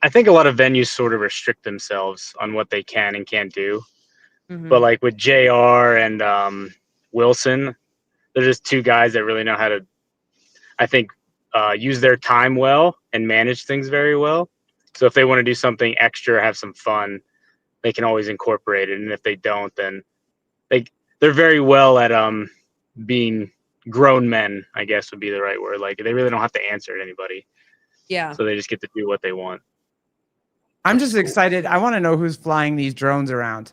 I think a lot of venues sort of restrict themselves on what they can and can't do. But like with JR and Wilson, they're just two guys that really know how to, I think, use their time well and manage things very well. So if they want to do something extra, have some fun, they can always incorporate it. And if they don't, then they're very well at being grown men, I guess would be the right word. Like they really don't have to answer to anybody. yeah. So they just get to do what they want. I'm just excited. I want to know who's flying these drones around.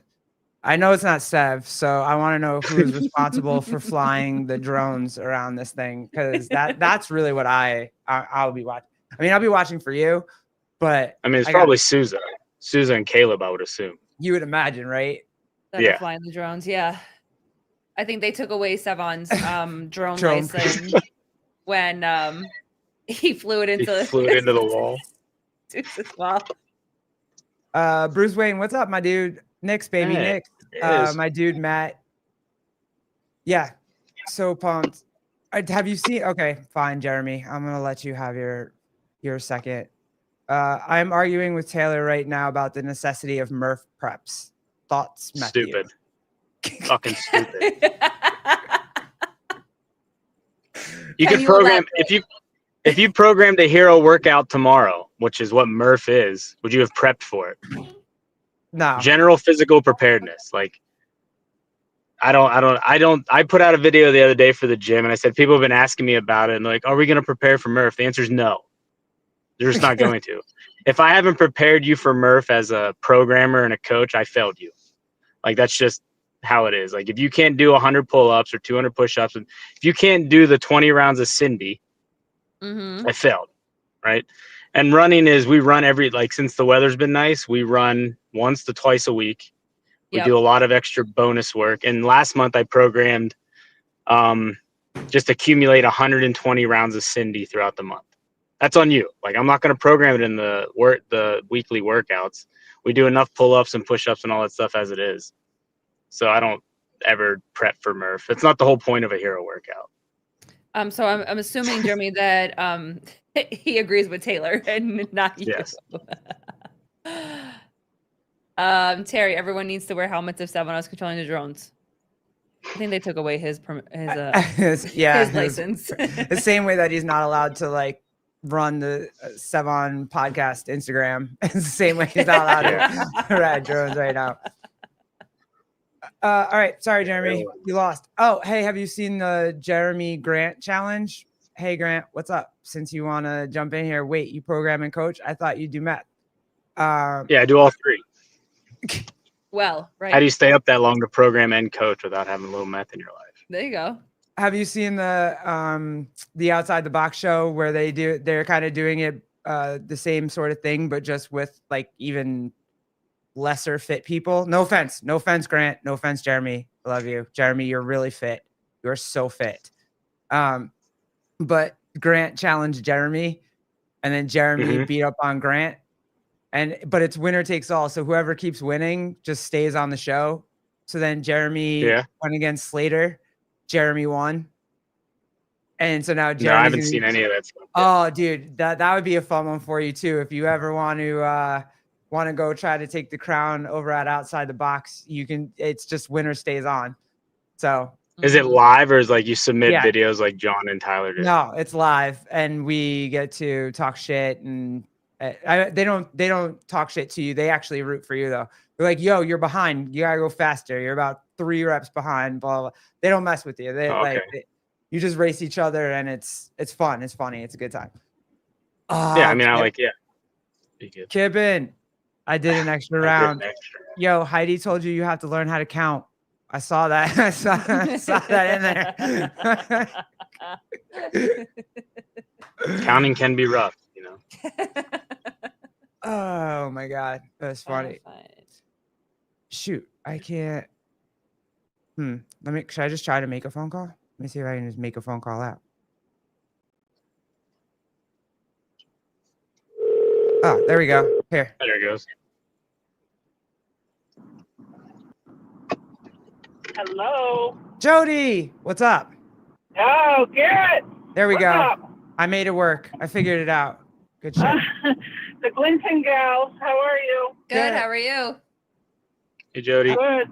I know it's not Sev, so I want to know who's responsible for flying the drones around this thing, because that's really what I'll be watching. I mean, I'll be watching for you, but I mean, it's probably Sousa and Caleb, I would assume. You would imagine, right? That are flying the drones. Yeah. I think they took away Sevon's drone license when he flew it into the wall. Bruce Wayne, what's up, my dude? Nick's baby, Nick. My dude, Matt. Yeah, so pumped. Have you seen? Okay, fine, Jeremy. I'm gonna let you have your second. I'm arguing with Taylor right now about the necessity of Murph preps. Thoughts, Methew? Stupid. Fucking stupid. You could program if you programmed a hero workout tomorrow, which is what Murph is, would you have prepped for it? No. General physical preparedness. Like I put out a video the other day for the gym and I said people have been asking me about it and like, are we gonna prepare for Murph? The answer is no. They're just not going to. If I haven't prepared you for Murph as a programmer and a coach, I failed you. Like that's just how it is. Like if you can't do 100 pull-ups or 200 push-ups, and if you can't do the 20 rounds of Cindy, I failed, right? And running is we run since the weather's been nice, we run once to twice a week. We do a lot of extra bonus work. And last month I programmed just accumulate 120 rounds of Cindy throughout the month. That's on you. Like I'm not going to program it in the weekly workouts. We do enough pull-ups and push-ups and all that stuff as it is. So I don't ever prep for Murph. It's not the whole point of a hero workout. So I'm assuming, Jeremy, that he agrees with Taylor and not you. Yes. Terry, everyone needs to wear helmets if someone else controlling the drones. I think they took away his license. The same way that he's not allowed to like run the Sevon podcast Instagram. It's the same way he's not allowed to ride drones right now. All right. Sorry, Jeremy. You lost. Oh, hey, have you seen the Jeremy Grant challenge? Hey, Grant, what's up? Since you want to jump in here, wait, you program and coach? I thought you do meth. Yeah, I do all three. Well, right. How do you stay up that long to program and coach without having a little meth in your life? There you go. Have you seen the Outside the Box show where they're kind of doing it the same sort of thing, but just with like even lesser fit people? No offense, Grant. No offense, Jeremy. I love you, Jeremy. You're really fit. You're so fit. But Grant challenged Jeremy, and then Jeremy beat up on Grant. But it's winner takes all. So whoever keeps winning just stays on the show. So then Jeremy went against Slater. Jeremy won. And so now Jeremy. No, I haven't seen any of that stuff. Oh, dude, that would be a fun one for you too. If you ever want to go try to take the crown over at Outside the Box, you can. It's just winner stays on. So is it live or is like you submit videos like John and Tyler did? No, it's live, and we get to talk shit, and they don't talk shit to you. They actually root for you though. They're like, yo, you're behind. You gotta go faster. You're about 3 reps behind. Blah blah. They don't mess with you. you just race each other, and it's fun. It's funny. It's a good time. Yeah, I mean, I like, yeah. Be good. Kibbin, I did an extra round. Yo, Heidi told you have to learn how to count. I saw that. I saw that in there. Counting can be rough, you know. Oh my god, that's funny. Shoot, I can't. Should I just try to make a phone call? Let me see if I can just make a phone call out. Oh, there we go. Here. There it goes. Hello. Jody, what's up? Oh, Garrett. There we What's go. up? I made it work. I figured it out. Good shit. The Glinton gals. How are you? Good. How are you? Hey, Jody. Good.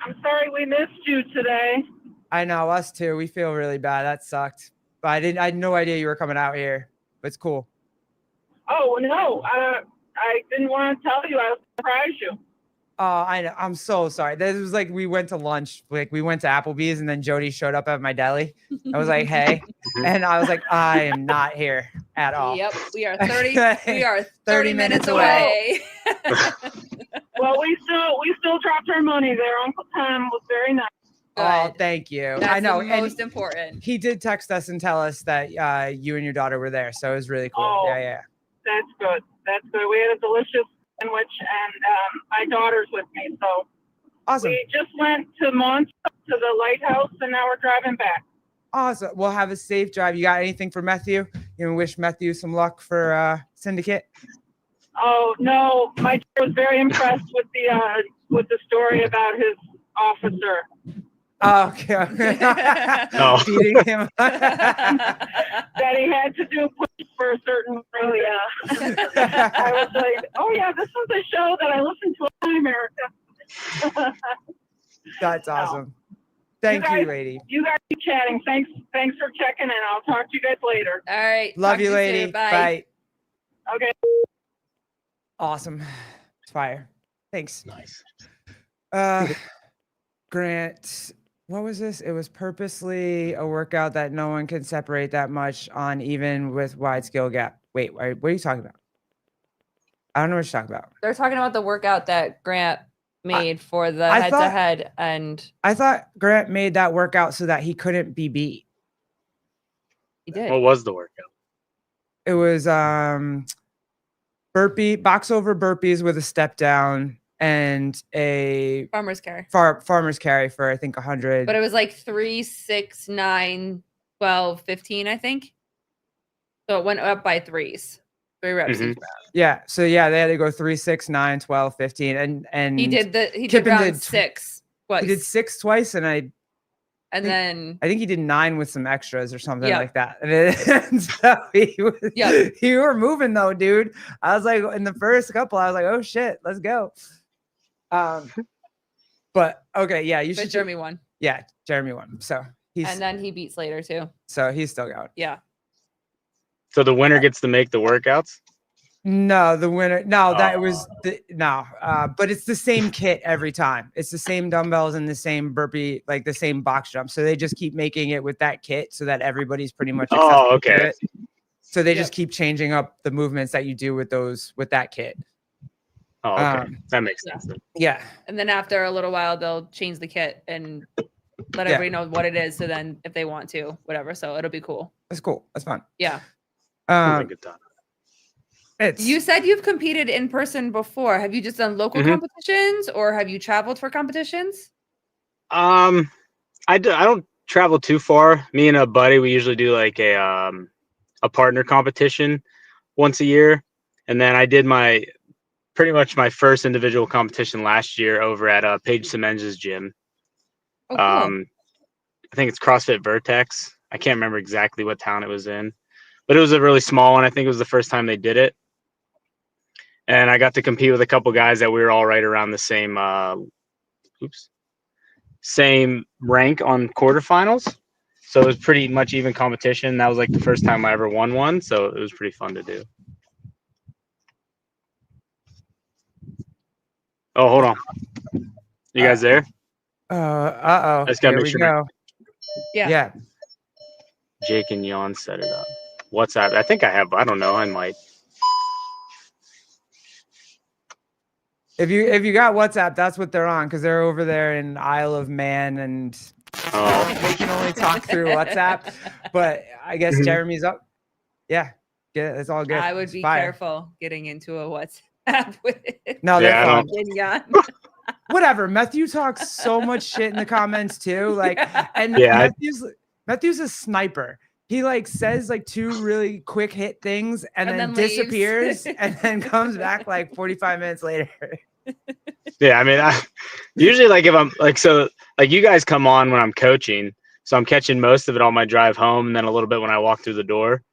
I'm sorry we missed you today. I know, us too. We feel really bad. That sucked. But I had no idea you were coming out here. But it's cool. Oh, no. I didn't want to tell you. I was surprised you. Oh, I know. I'm so sorry. This was like we went to lunch. Like we went to Applebee's, and then Jody showed up at my deli. I was like, "Hey," and I was like, "I am not here at all." Yep, we are 30 minutes away. Well, we still dropped our money there. Uncle Tom was very nice. Oh, Good. thank you. That's I know. the And most important. he did text us and tell us that you and your daughter were there, so it was really cool. Oh. Yeah. That's good. That's good. We had a delicious sandwich, and my daughter's with me. So Awesome. we just went to Montauk to the lighthouse, and now we're driving back. Awesome. We'll have a safe drive. You got anything for Methew? You know, wish Methew some luck for Syndicate. Oh no, my daughter was very impressed with the story about his officer. Oh, okay. Oh. Beating him. That he had to do push for a certain really. I was like, oh yeah, this is a show that I listen to in America. That's awesome. Thank you, lady. You guys keep chatting. Thanks for checking in. I'll talk to you guys later. All right. Love talk you, to lady. soon. Bye. Bye. Okay. Awesome. It's fire. Thanks. Nice. Grant, what was this? It was purposely a workout that no one can separate that much on, even with wide skill gap. Wait, what are you talking about? I don't know what you're talking about. They're talking about the workout that Grant made for the I head-to-head, and I thought Grant made that workout so that he couldn't be beat. he did. What was the workout? It was box over burpees with a step down and a Farmer's carry. farmer's carry for I think 100. But it was like 3, 6, 9, 12, 15, I think. So it went up by threes. 3 reps each round. Yeah. So yeah, they had to go 3, 6, 9, 12, 15. And He did Kippen round did 6 twice. he did 6 twice, and I think he did 9 with some extras or something like that. And so you were moving though, dude. I was like, in the first couple, I was like, oh shit, let's go. But okay, yeah, you should. Jeremy won. Yeah, Jeremy won. So and then he beat Slater too. So he's still going. Yeah. So the winner gets to make the workouts? No, the winner. No, that was but it's the same kit every time. It's the same dumbbells and the same burpee, like the same box jump. So they just keep making it with that kit so that everybody's pretty much. Oh, okay. So they just keep changing up the movements that you do with that kit. Oh, okay. That makes sense. Yeah. And then after a little while, they'll change the kit and let everybody know what it is. So then if they want to, whatever. So it'll be cool. That's cool. That's fun. Yeah. Sounds like a good time. You said you've competed in person before. Have you just done local competitions, or have you traveled for competitions? I don't travel too far. Me and a buddy, we usually do like a partner competition once a year. And then I did pretty much my first individual competition last year over at Paige Semenza's gym. Oh, cool. I think it's CrossFit Vertex. I can't remember exactly what town it was in, but it was a really small one. I think it was the first time they did it. And I got to compete with a couple guys that we were all right around the same rank on quarterfinals. So it was pretty much even competition. That was like the first time I ever won one. So it was pretty fun to do. Oh, hold on. You guys there? I just gotta make sure. Yeah. Jake and Jan set it up. WhatsApp. I think I have. I don't know. I might. If you got WhatsApp, that's what they're on because they're over there in Isle of Man and they can only talk through WhatsApp. But I guess Jeremy's up. Yeah, it's all good. I would It's be fire. careful getting into a WhatsApp with No, they're Yeah, I fine. don't- Jan. Whatever. Methew talks so much shit in the comments too. Like, and Yeah, Methew's a sniper. He like says like 2 really quick hit things and then leaves. disappears and then comes back like 45 minutes later. Yeah, I mean, usually like if I'm like you guys come on when I'm coaching, so I'm catching most of it on my drive home, and then a little bit when I walk through the door,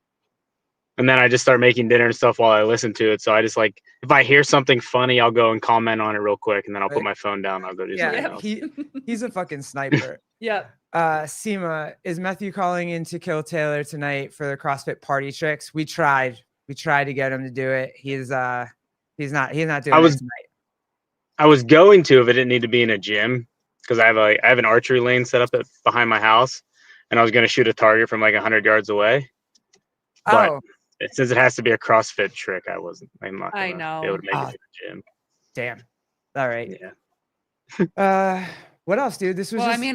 and then I just start making dinner and stuff while I listen to it. So I just like if I hear something funny, I'll go and comment on it real quick, and then I'll put my phone down. I'll go do something Yeah, else. he's a fucking sniper. Yep. Seema, is Methew calling in to kill Taylor tonight for the CrossFit party tricks? We tried to get him to do it. He's not doing it tonight. I was going to if it didn't need to be in a gym because I have an archery lane set up behind my house, and I was going to shoot a target from like 100 yards away. But since it has to be a CrossFit trick, I'm not gonna be able to make it to the gym. Damn. All right. Yeah. What else, dude? This was Well, I mean,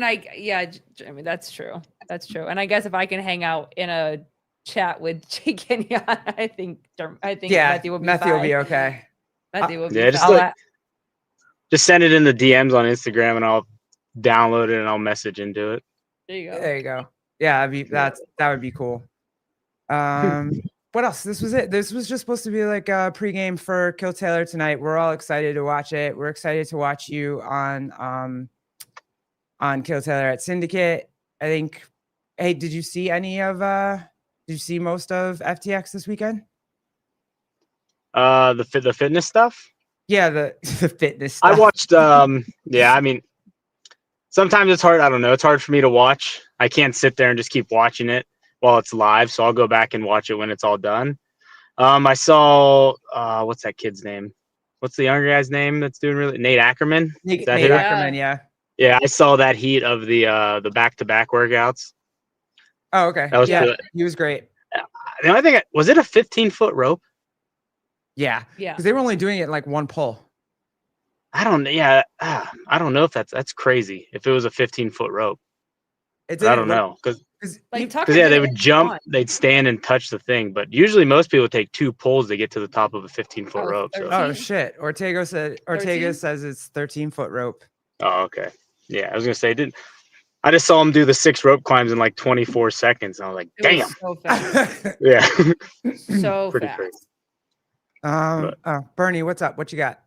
that's true. That's true. And I guess if I can hang out in a chat with Jake and Jan, I think Methew will be Methew will be fine. okay. Methew will be Yeah, just send it in the DMs on Instagram, and I'll download it and I'll message into it. There you go. There you go. Yeah, that would be cool. What else? This was it. This was just supposed to be like a pregame for Kill Taylor tonight. We're all excited to watch it. We're excited to watch you on Kill Taylor at Syndicate. I think. Hey, did you see most of FTX this weekend? The fitness stuff. Yeah, the fitness stuff. I watched. Yeah, I mean, sometimes it's hard. I don't know. It's hard for me to watch. I can't sit there and just keep watching it while it's live. So I'll go back and watch it when it's all done. I saw what's that kid's name? What's the younger guy's name that's doing really? Nate Ackerman. Nate Ackerman, yeah. Yeah, I saw that heat of the back-to-back workouts. Oh, okay. That was he was great. The only thing was it a 15-foot rope? Yeah. Yeah. Because they were only doing it like one pull. I don't know if that's crazy. If it was a 15-foot rope, I don't know because they would jump, they'd stand and touch the thing. But usually most people take 2 pulls to get to the top of a 15-foot rope. So. Oh shit! Ortega says it's 13-foot rope. Oh, okay. Yeah, I was gonna say I just saw him do the 6 rope climbs in like 24 seconds. And I was like, damn. So fast. Yeah. So pretty fast. Crazy. Bernie, what's up? What you got?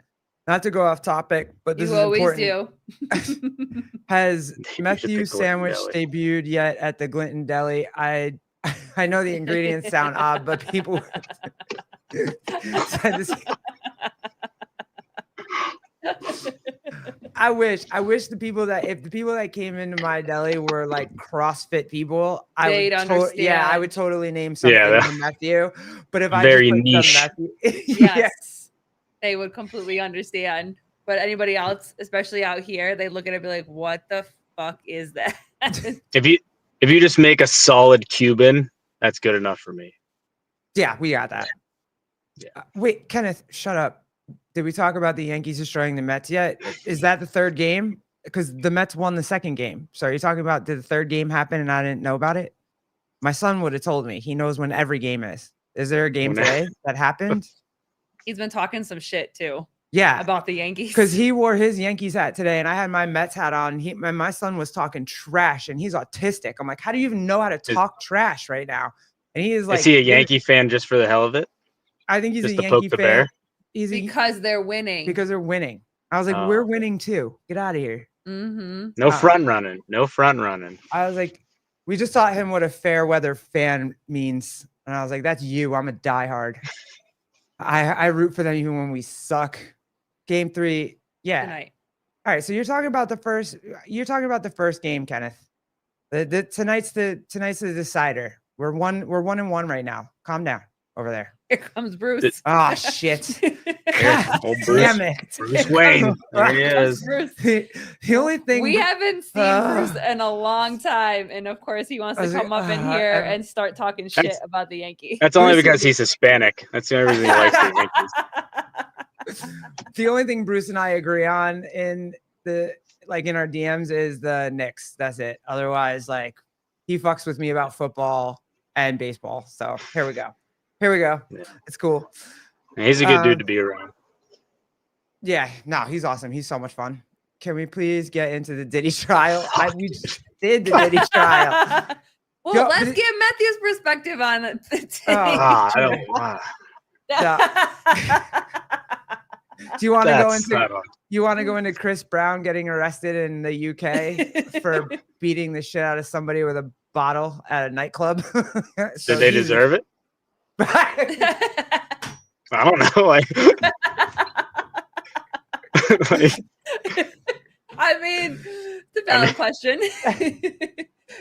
Not to go off topic, but this You is always important. do. Has Methew sandwich debuted yet at the Glinton Deli? I know the ingredients sound odd, but people said this. I wish the people that came into my deli were like CrossFit people, They'd understand. I would totally name something from Methew. But if I very just put niche. Yes, they would completely understand. But anybody else, especially out here, they look at it and be like, "What the fuck is that?" If you just make a solid Cuban, that's good enough for me. Yeah, we got that. Yeah. Wait, Kenneth, shut up. Did we talk about the Yankees destroying the Mets yet? Is that the third game? Because the Mets won the second game. So are you talking about did the third game happen and I didn't know about it? My son would have told me. He knows when every game is. Is there a game today that happened? He's been talking some shit too. Yeah. About the Yankees. Because he wore his Yankees hat today and I had my Mets hat on. My son was talking trash and he's autistic. I'm like, how do you even know how to talk trash right now? And he is like, is he a Yankee fan just for the hell of it? I think he's just a Yankee fan. Bear? Because they're winning. Because they're winning. I was like, we're winning too. Get out of here. Mm-hmm. No front running. No front running. I was like, we just taught him what a fair weather fan means. And I was like, that's you. I'm a diehard. I root for them even when we suck. Game 3. Yeah. Tonight. All right. So you're talking about the first game, Kenneth. Tonight's the decider. We're 1-1 right now. Calm down over there. Here comes Bruce. Ah, shit. Old Bruce. Damn it. Bruce Wayne. There he is. Bruce. The only thing We haven't seen Bruce in a long time, and of course he wants I to was come like, up in here I'm- and start talking shit That's- about the Yankees. That's only Bruce because is- he's Hispanic. That's the only reason he likes the Yankees. the only thing Bruce and I agree on in our DMs is the Knicks. That's it. Otherwise, like, he fucks with me about football and baseball. So here we go. Yeah. It's cool. He's a good dude to be around. Yeah, no, he's awesome. He's so much fun. Can we please get into the Diddy trial? We just did the Diddy trial. Well, Go- let's get Methews' perspective on it. Oh, I don't. Do you want to go That's into? not on. You want to go into Chris Brown getting arrested in the UK for beating the shit out of somebody with a bottle at a nightclub? Did they deserve it? I don't know. I mean, it's a valid question.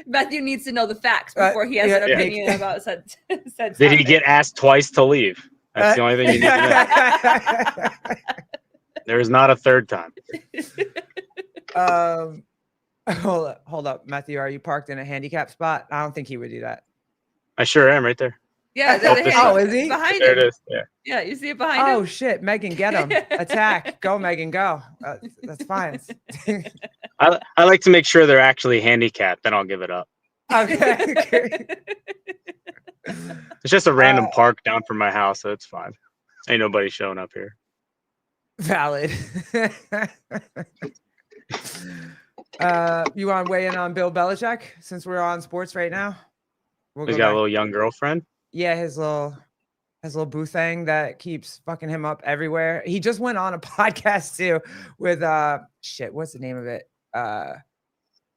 Methew needs to know the facts before he has an yeah. opinion about said Did he topic. get asked twice to leave? That's the only thing you need to know. There is not a third time. Hold up, Methew. Are you parked in a handicap spot? I don't think he would do that. I sure am right there. Yeah, Oh, the oh, is he? behind There him. it is. Yeah. Yeah, you see it behind Oh him. shit, Megan, get him! Attack! Go, Megan, go! That's fine. I like to make sure they're actually handicapped, then I'll give it up. Okay. It's just a random park down from my house, so it's fine. Ain't nobody showing up here. Valid. You want to weigh in on Bill Belichick since we're on sports right now? We'll He's go got back. a little young girlfriend. Yeah, his little boo thing that keeps fucking him up everywhere. He just went on a podcast too with what's the name of it?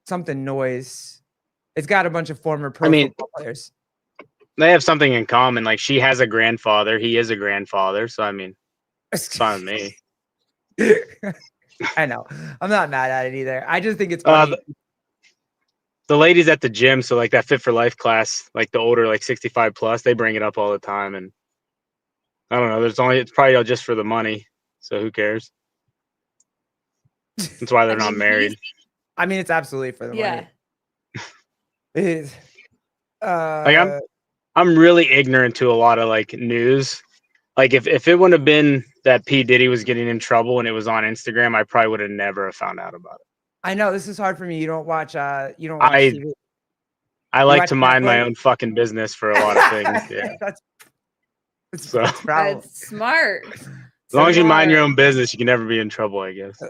Something Noise. It's got a bunch of former pro football players. They have something in common. Like, she has a grandfather. He is a grandfather. So, I mean, it's fine with me. I know. I'm not mad at it either. I just think it's funny. The ladies at the gym, so like that Fit for Life class, like the older, like 65 plus, they bring it up all the time. And I don't know. It's probably all just for the money. So who cares? That's why they're not married. I mean, it's absolutely for the money. It is. Like, I'm really ignorant to a lot of like news. Like if it wouldn't have been that P. Diddy was getting in trouble and it was on Instagram, I probably would have never found out about it. I know this is hard for me. You don't watch TV. I like watch to mind my Netflix? own fucking business for a lot of things. Yeah. That's So- problem. That's smart. As long as you mind your own business, you can never be in trouble, I guess.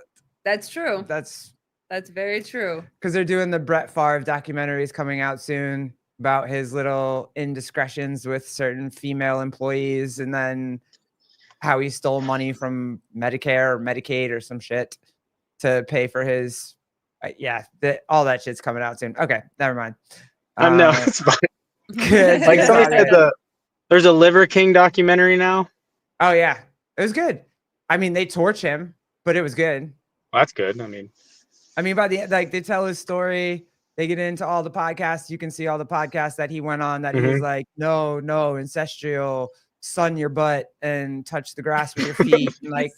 That's true. That's That's very true. because they're doing the Brett Favre documentaries coming out soon about his little indiscretions with certain female employees, and then how he stole money from Medicare or Medicaid or some shit to pay for his. All that shit's coming out soon. Okay, never mind. No, it's fine. Good. Like somebody said, there's a Liver King documentary now. Oh yeah, it was good. I mean, they torch him, but it was good. Well, that's good. I mean, by the like, they tell his story. They get into all the podcasts. You can see all the podcasts that he went on. That he was like, no, ancestral, sun your butt and touch the grass with your feet, and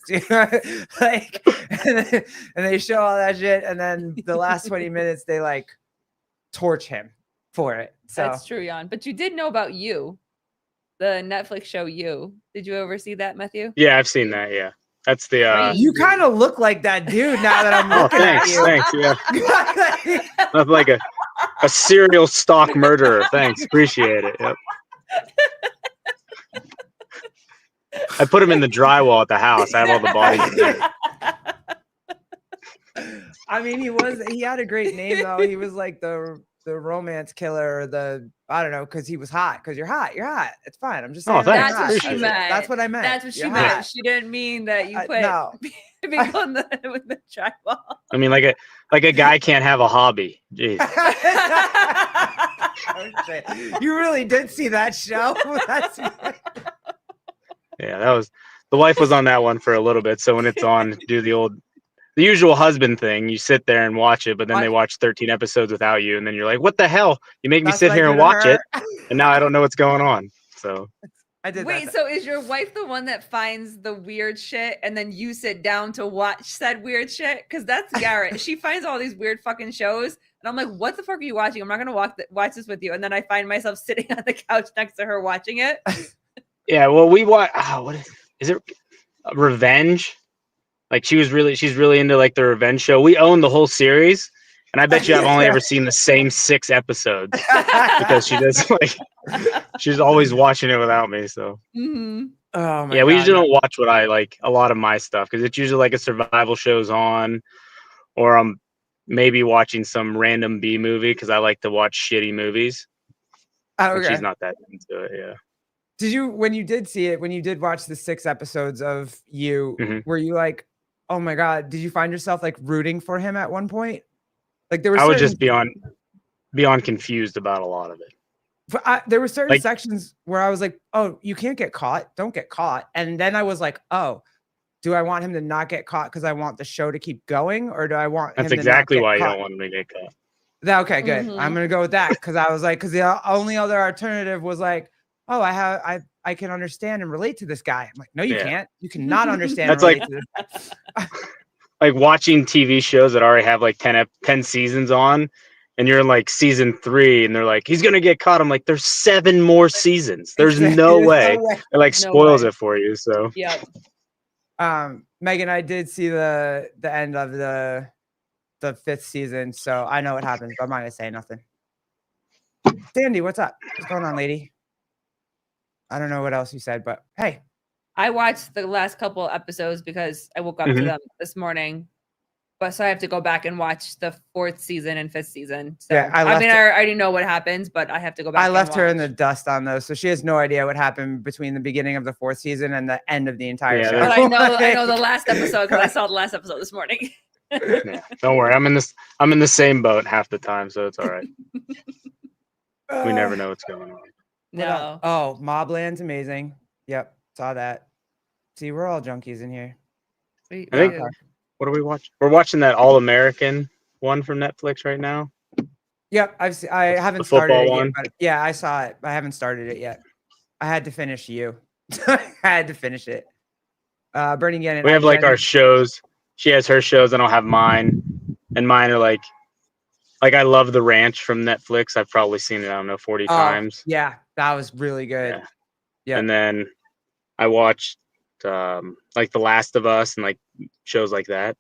and they show all that shit. And then the last 20 minutes, they like torch him for it. So That's true, Jan. But you did know about You, the Netflix show You. Did you ever see that, Methew? yeah, I've seen that. Yeah, that's the. you kind of look like that dude now that I'm Oh, looking at you. thanks. Yeah, I'm like a serial stalk murderer. Thanks, appreciate it. Yep. I put him in the drywall at the house. I have all the bodies in there. I mean, he had a great name though. He was like the romance killer, or I don't know, because he was hot. Because you're hot. It's fine. I'm just saying. Oh, thanks. That's what she Appreciate it. meant. That's what I meant. That's what she You're meant. hot. She didn't mean that you put No. people in with the drywall. I mean, like a guy can't have a hobby. Jeez. You really did see that show. Yeah, the wife was on that one for a little bit. So when it's on, do the usual husband thing. You sit there and watch it, but then they watch 13 episodes without you, and then you're like, "What the hell? You make me sit here and watch it, and now I don't know what's going on." So I did Wait, that. so is your wife the one that finds the weird shit and then you sit down to watch said weird shit? Because that's Garrett. She finds all these weird fucking shows, and I'm like, what the fuck are you watching? I'm not gonna watch this with you. And then I find myself sitting on the couch next to her watching it. Yeah, well, we watch. What is it? Revenge. Like she's really into like the Revenge show. We own the whole series, and I bet you I've only ever seen the same 6 episodes because she does like she's always watching it without me. So Mm-hmm. Oh my yeah, God. we usually don't watch what I like a lot of my stuff because it's usually like a survival show's on, or I'm maybe watching some random B movie because I like to watch shitty movies. Oh, And okay. she's not that into it. Yeah. Did you, when you did see it, when you did watch the 6 episodes of You, Mhm. were you like, oh my God, did you find yourself like rooting for him at one point? Like there were I would certain, just beyond confused about a lot of it. there were certain Like- sections where I was like, oh, you can't get caught. Don't get caught. And then I was like, oh, do I want him to not get caught because I want the show to keep going? Or do I want That's him exactly to not why get you caught? don't want him to get caught. Okay, good. Mhm. I'm gonna go with that because I was like, because the only other alternative was like, oh, I can understand and relate to this guy. I'm like, no, you Yeah. can't. You cannot understand. That's and relate to this. Like watching TV shows that already have like 10 seasons on, and you're in like season 3, and they're like, he's gonna get caught. I'm like, there's 7 more seasons. There's no way. It like No spoils way. it for you. So Yep. Megan, I did see the end of the 5th season, so I know what happens, but I'm not gonna say nothing. Sandy, what's up? What's going on, lady? I don't know what else you said, but hey. I watched the last couple episodes because I woke up to Mhm. them this morning. But so I have to go back and watch the 4th season and 5th season. So Yeah, I I mean, left I already know what happens, but I have to go back. I and left her in the watch. dust on those, so she has no idea what happened between the beginning of the 4th season and the end of the entire Yeah, show. But I know the last episode because I saw the last episode this morning. yeah, don't worry. I'm in the same boat half the time, so it's all right. We never know what's going on. What else? No. Oh, Mobland's amazing. Yep, saw that. See, we're all junkies in here. We I think- do. What are we watching? We're watching that All American one from Netflix right now. Yep, I haven't The started football it one? yet, but yeah, I saw it. I haven't started it yet. I had to finish You. I had to finish it. Bernie Gannon. We have like our shows. She has her shows, and I'll have mine. And mine are like I love The Ranch from Netflix. I've probably seen it, I don't know, 40 times. Yeah, that was really good. Yeah. Yeah. And then I watched like The Last of Us and like shows like that.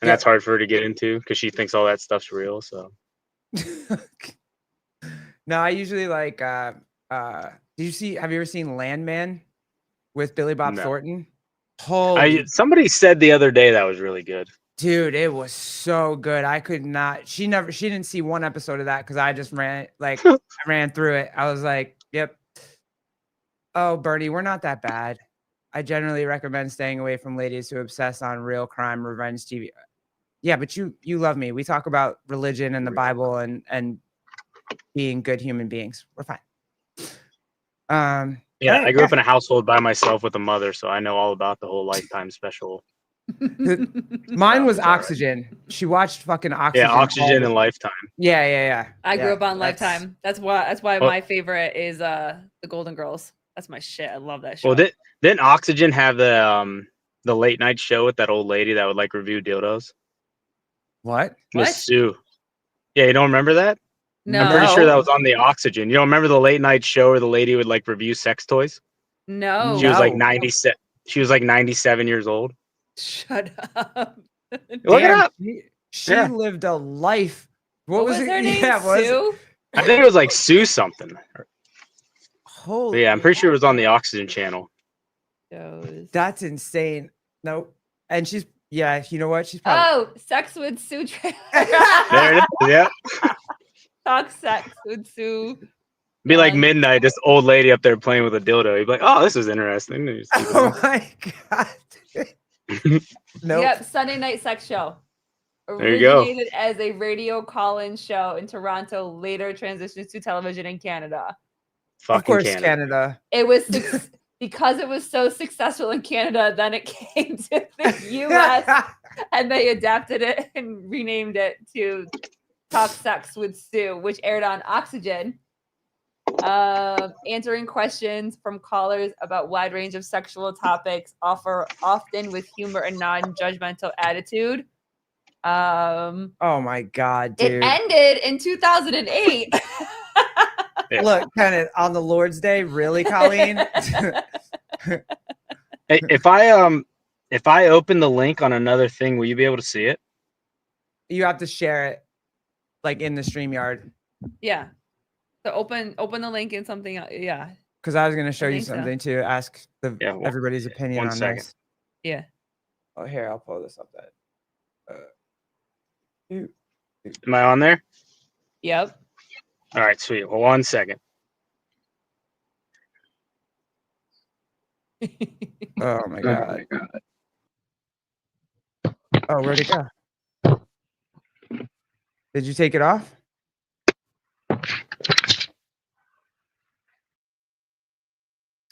And that's hard for her to get into because she thinks all that stuff's real. So No, I usually like have you ever seen Landman with Billy Bob No. Thornton? Holy somebody said the other day that was really good. dude, it was so good. I could not. She didn't see one episode of that because I just ran I ran through it. I was like, yep. Oh, Bernie, we're not that bad. I generally recommend staying away from ladies who obsess on real crime revenge TV. Yeah, but you love me. We talk about religion and the Bible and being good human beings. We're fine. Yeah, I grew up in a household by myself with a mother, so I know all about the whole Lifetime special. Mine was It's all right. Oxygen. She watched fucking Oxygen. Yeah, Oxygen and Lifetime. Yeah. I grew Yeah, up on that's- Lifetime. That's why Well- my favorite is the Golden Girls. That's my shit. I love that show. Well, didn't Oxygen have the late night show with that old lady that would like review dildos? What? Miss What? Sue. Yeah, you don't remember that? no, I'm pretty sure that was on the Oxygen. You don't remember the late night show where the lady would like review sex toys? no. She was like No. 97. She was like 97 years old. Shut up. Look it Damn, up. She Yeah. lived a life. What was it? her name? Yeah, what was it? Sue? I think it was like Sue something. But Holy, yeah, I'm pretty sure it was on the Oxygen channel. Shows. that's insane. Nope. And she's you know what? She's probably Oh, Sex with Sue. There it is. Yeah. Talk sex with Sue. Be like Um, midnight, this old lady up there playing with a dildo. You'd be like, oh, this is interesting. And you just keep Oh going. my god. Nope. Yep, Sunday Night Sex Show. There you go. Originated as a radio call-in show in Toronto, later transitioned to television in Canada. Fucking Of course, Canada. Canada. It was because it was so successful in Canada, then it came to the US and they adapted it and renamed it to Talk Sex with Sue, which aired on Oxygen. Answering questions from callers about wide range of sexual topics, often with humor and non-judgmental attitude. Oh my God, It dude. ended in 2008. Yeah. Look, Kenneth, on the Lord's Day, really, Colleen? Hey, if I open the link on another thing, will you be able to see it? You have to share it, like in the StreamYard. Yeah. So open the link in something. Yeah. Because I was going to show you think so. something to ask everybody's opinion one on second. this. Yeah. Oh, here, I'll pull this up. Am I on there? Yep. All right, sweet. Well, 1 second. Oh my God. Oh, where'd it go? Did you take it off?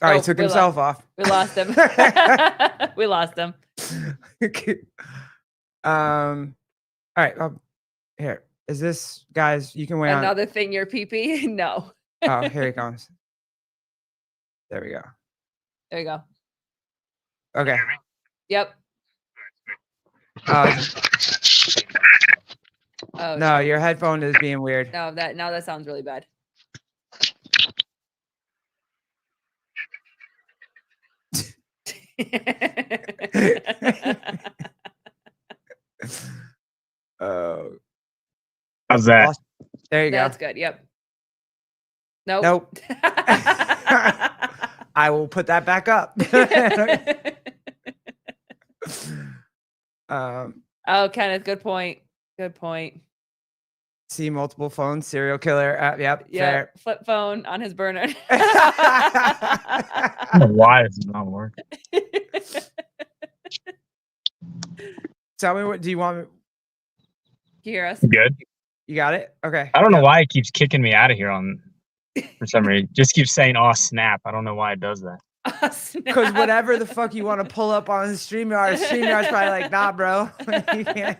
Oh, he took himself off. We lost him. We lost him. All right. Here. Is this, guys, you can wait on. Another thing, your pee-pee? No. Oh, here he comes. There we go. There you go. Okay. Yep. Oh, no, shit. your headphone is being weird. No, that sounds really bad. Oh. How's that? There you go. That's good. Yep. Nope. Nope. I will put that back up. Oh, Kenneth, good point. Good point. See multiple phones, serial killer. Yep. Yeah. Fair. Flip phone on his burner. I don't know why it's not working. Tell me, what do you want me? Can you hear us? Good. You got it? Okay. I don't know why it keeps kicking me out of here for some reason. Just keeps saying, "Oh, snap." I don't know why it does that. Because whatever the fuck you want to pull up on the StreamYard's probably like, nah, bro. You can't.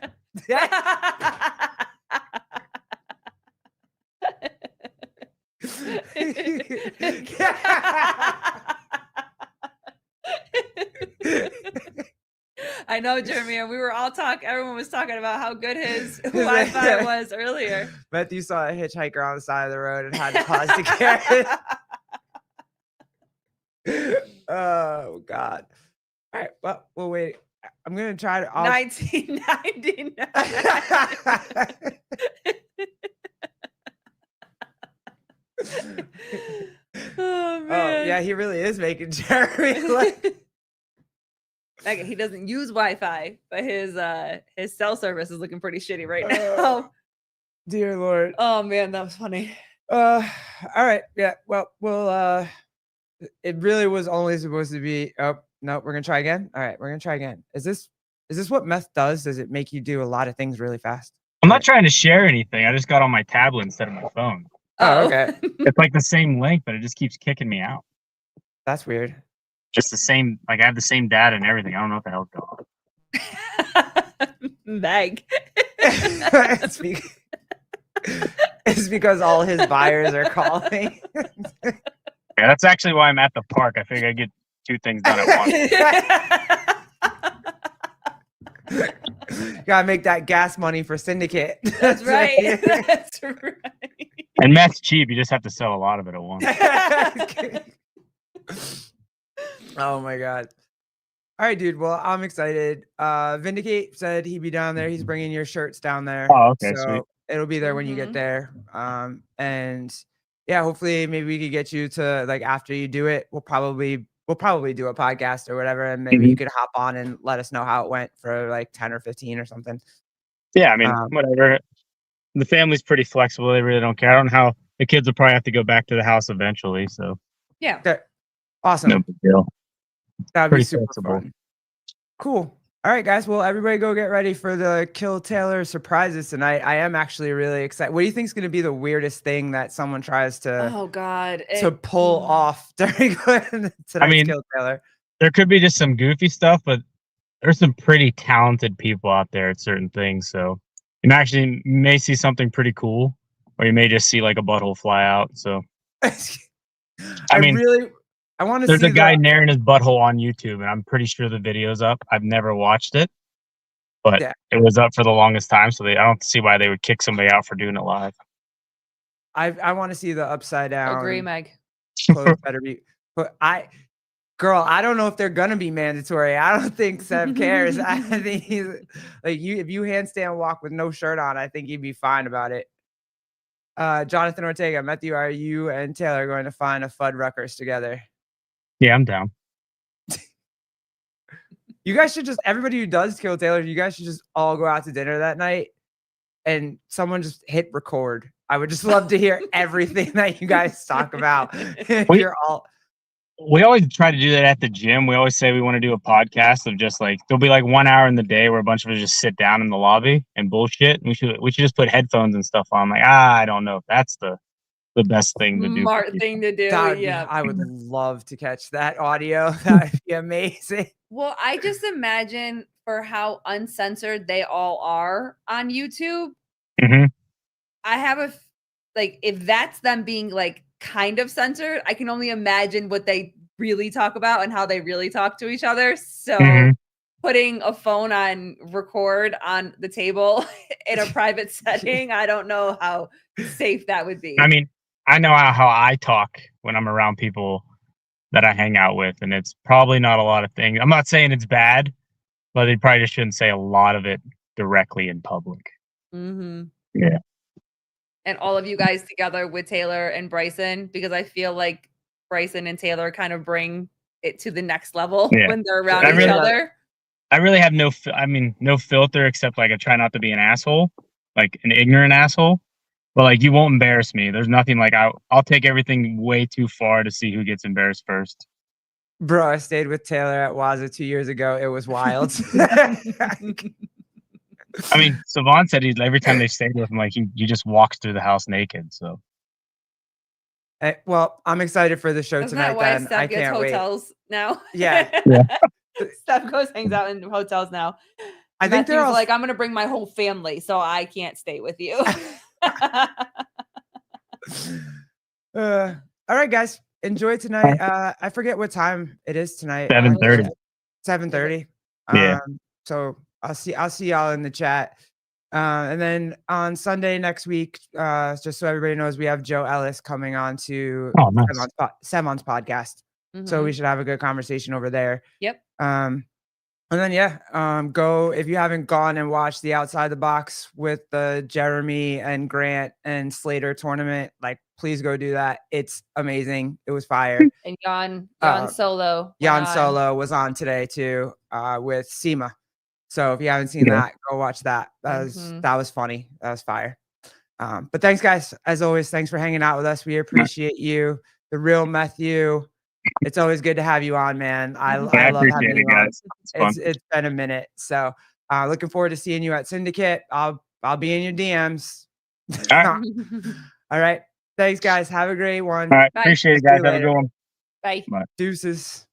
I know, Jeremy, and we were all everyone was talking about how good his Wi-Fi was earlier. Methew saw a hitchhiker on the side of the road and had to pause to carry it. Oh God. All right, well, we'll wait. I'm gonna try to 1999. Oh man. Oh yeah, he really is making Jeremy like he doesn't use Wi-Fi, but his cell service is looking pretty shitty right now. Oh, dear Lord. Oh man, that was funny. All right. Yeah. Well, it really was only supposed to be. Oh no, we're gonna try again. All right, we're gonna try again. Is this what meth does? Does it make you do a lot of things really fast? I'm not trying to share anything. I just got on my tablet instead of my phone. Oh, okay. It's like the same link, but it just keeps kicking me out. That's weird. Just the same. Like I have the same data and everything. I don't know what the hell's going on. Meg. It's because all his buyers are calling. Yeah, that's actually why I'm at the park. I figured I'd get two things done at once. Gotta make that gas money for Syndicate. That's right. That's right. And meth's cheap. You just have to sell a lot of it at once. Oh my God. All right, dude. Well, I'm excited. Vindicate said he'd be down there. He's bringing your shirts down there. Oh, okay, so sweet. It'll be there when you get there. And yeah, hopefully maybe we could get you to, like, after you do it, we'll probably do a podcast or whatever, and maybe you could hop on and let us know how it went for like 10 or 15 or something. Yeah, I mean, whatever. The family's pretty flexible. They really don't care. I don't know how the kids will probably have to go back to the house eventually. So yeah, okay. Awesome. No big deal. That'd Pretty be super flexible. fun. Cool. All right, guys. Well, everybody go get ready for the Kill Taylor surprises tonight. I am actually really excited. What do you think is going to be the weirdest thing that someone tries to pull off during tonight's Kill Taylor? There could be just some goofy stuff, but there's some pretty talented people out there at certain things. So you may see something pretty cool, or you may just see like a butthole fly out. So I mean, I want to there's see a guy naring his butthole on YouTube, and I'm pretty sure the video's up. I've never watched it, but it was up for the longest time, so I don't see why they would kick somebody out for doing it live. I want to see the upside down. Agree, Meg. Clothes better be. But I don't know if they're gonna be mandatory. I don't think Seb cares. I think he's like you. If you handstand walk with no shirt on, I think he'd be fine about it. Jonathan Ortega, Methew, are you and Taylor going to find a Fuddruckers together? Yeah, I'm down. You guys should everybody who does kill Taylor, you guys should just all go out to dinner that night and someone just hit record. I would just love to hear everything that you guys talk about. We always try to do that at the gym. We always say we want to do a podcast of just like, there'll be like 1 hour in the day where a bunch of us just sit down in the lobby and bullshit. We should just put headphones and stuff on. Like, I don't know if that's the best thing to do. Smart thing to do. Yeah. I would love to catch that audio. That would be amazing. Well, I just imagine for how uncensored they all are on YouTube. Mm-hmm. I have if that's them being like kind of censored, I can only imagine what they really talk about and how they really talk to each other. So putting a phone on record on the table in a private setting, I don't know how safe that would be. I mean, I know how I talk when I'm around people that I hang out with, and it's probably not a lot of things. I'm not saying it's bad, but they probably just shouldn't say a lot of it directly in public. Mm-hmm. Yeah. And all of you guys together with Taylor and Bryson, because I feel like Bryson and Taylor kind of bring it to the next level when they're around each other. I really have no filter, except like I try not to be an asshole, like an ignorant asshole. But like, you won't embarrass me. There's nothing like I'll take everything way too far to see who gets embarrassed first. Bro, I stayed with Taylor at Waza 2 years ago. It was wild. I mean, Savant said every time they stayed with him, like he just walks through the house naked. So, well, I'm excited for the show Isn't tonight. That why then Steph I gets can't hotels wait. Now. Yeah. Steph hangs out in hotels now. I think they're all like, I'm gonna bring my whole family, so I can't stay with you. All right, guys, enjoy tonight. I forget what time it is tonight. 7:30. 7:30. Yeah. So I'll see y'all in the chat. And then on Sunday next week, just so everybody knows, we have Joe Ellis coming on to Semon's podcast. So we should have a good conversation over there. Yep. And then go if you haven't gone and watched the Outside the Box with the Jeremy and Grant and Slater tournament, like please go do that. It's amazing. It was fire. And Jan Solo. Jan Solo was on today too, with Seema. So if you haven't seen that, go watch that. That was funny. That was fire. But thanks, guys. As always, thanks for hanging out with us. We appreciate you. The real Methew. It's always good to have you on, man. I love having you on. It's been a minute. So looking forward to seeing you at Syndicate. I'll be in your DMs. All right. Thanks, guys. Have a great one. All right. Appreciate it, guys. Have a good one. Bye. Deuces.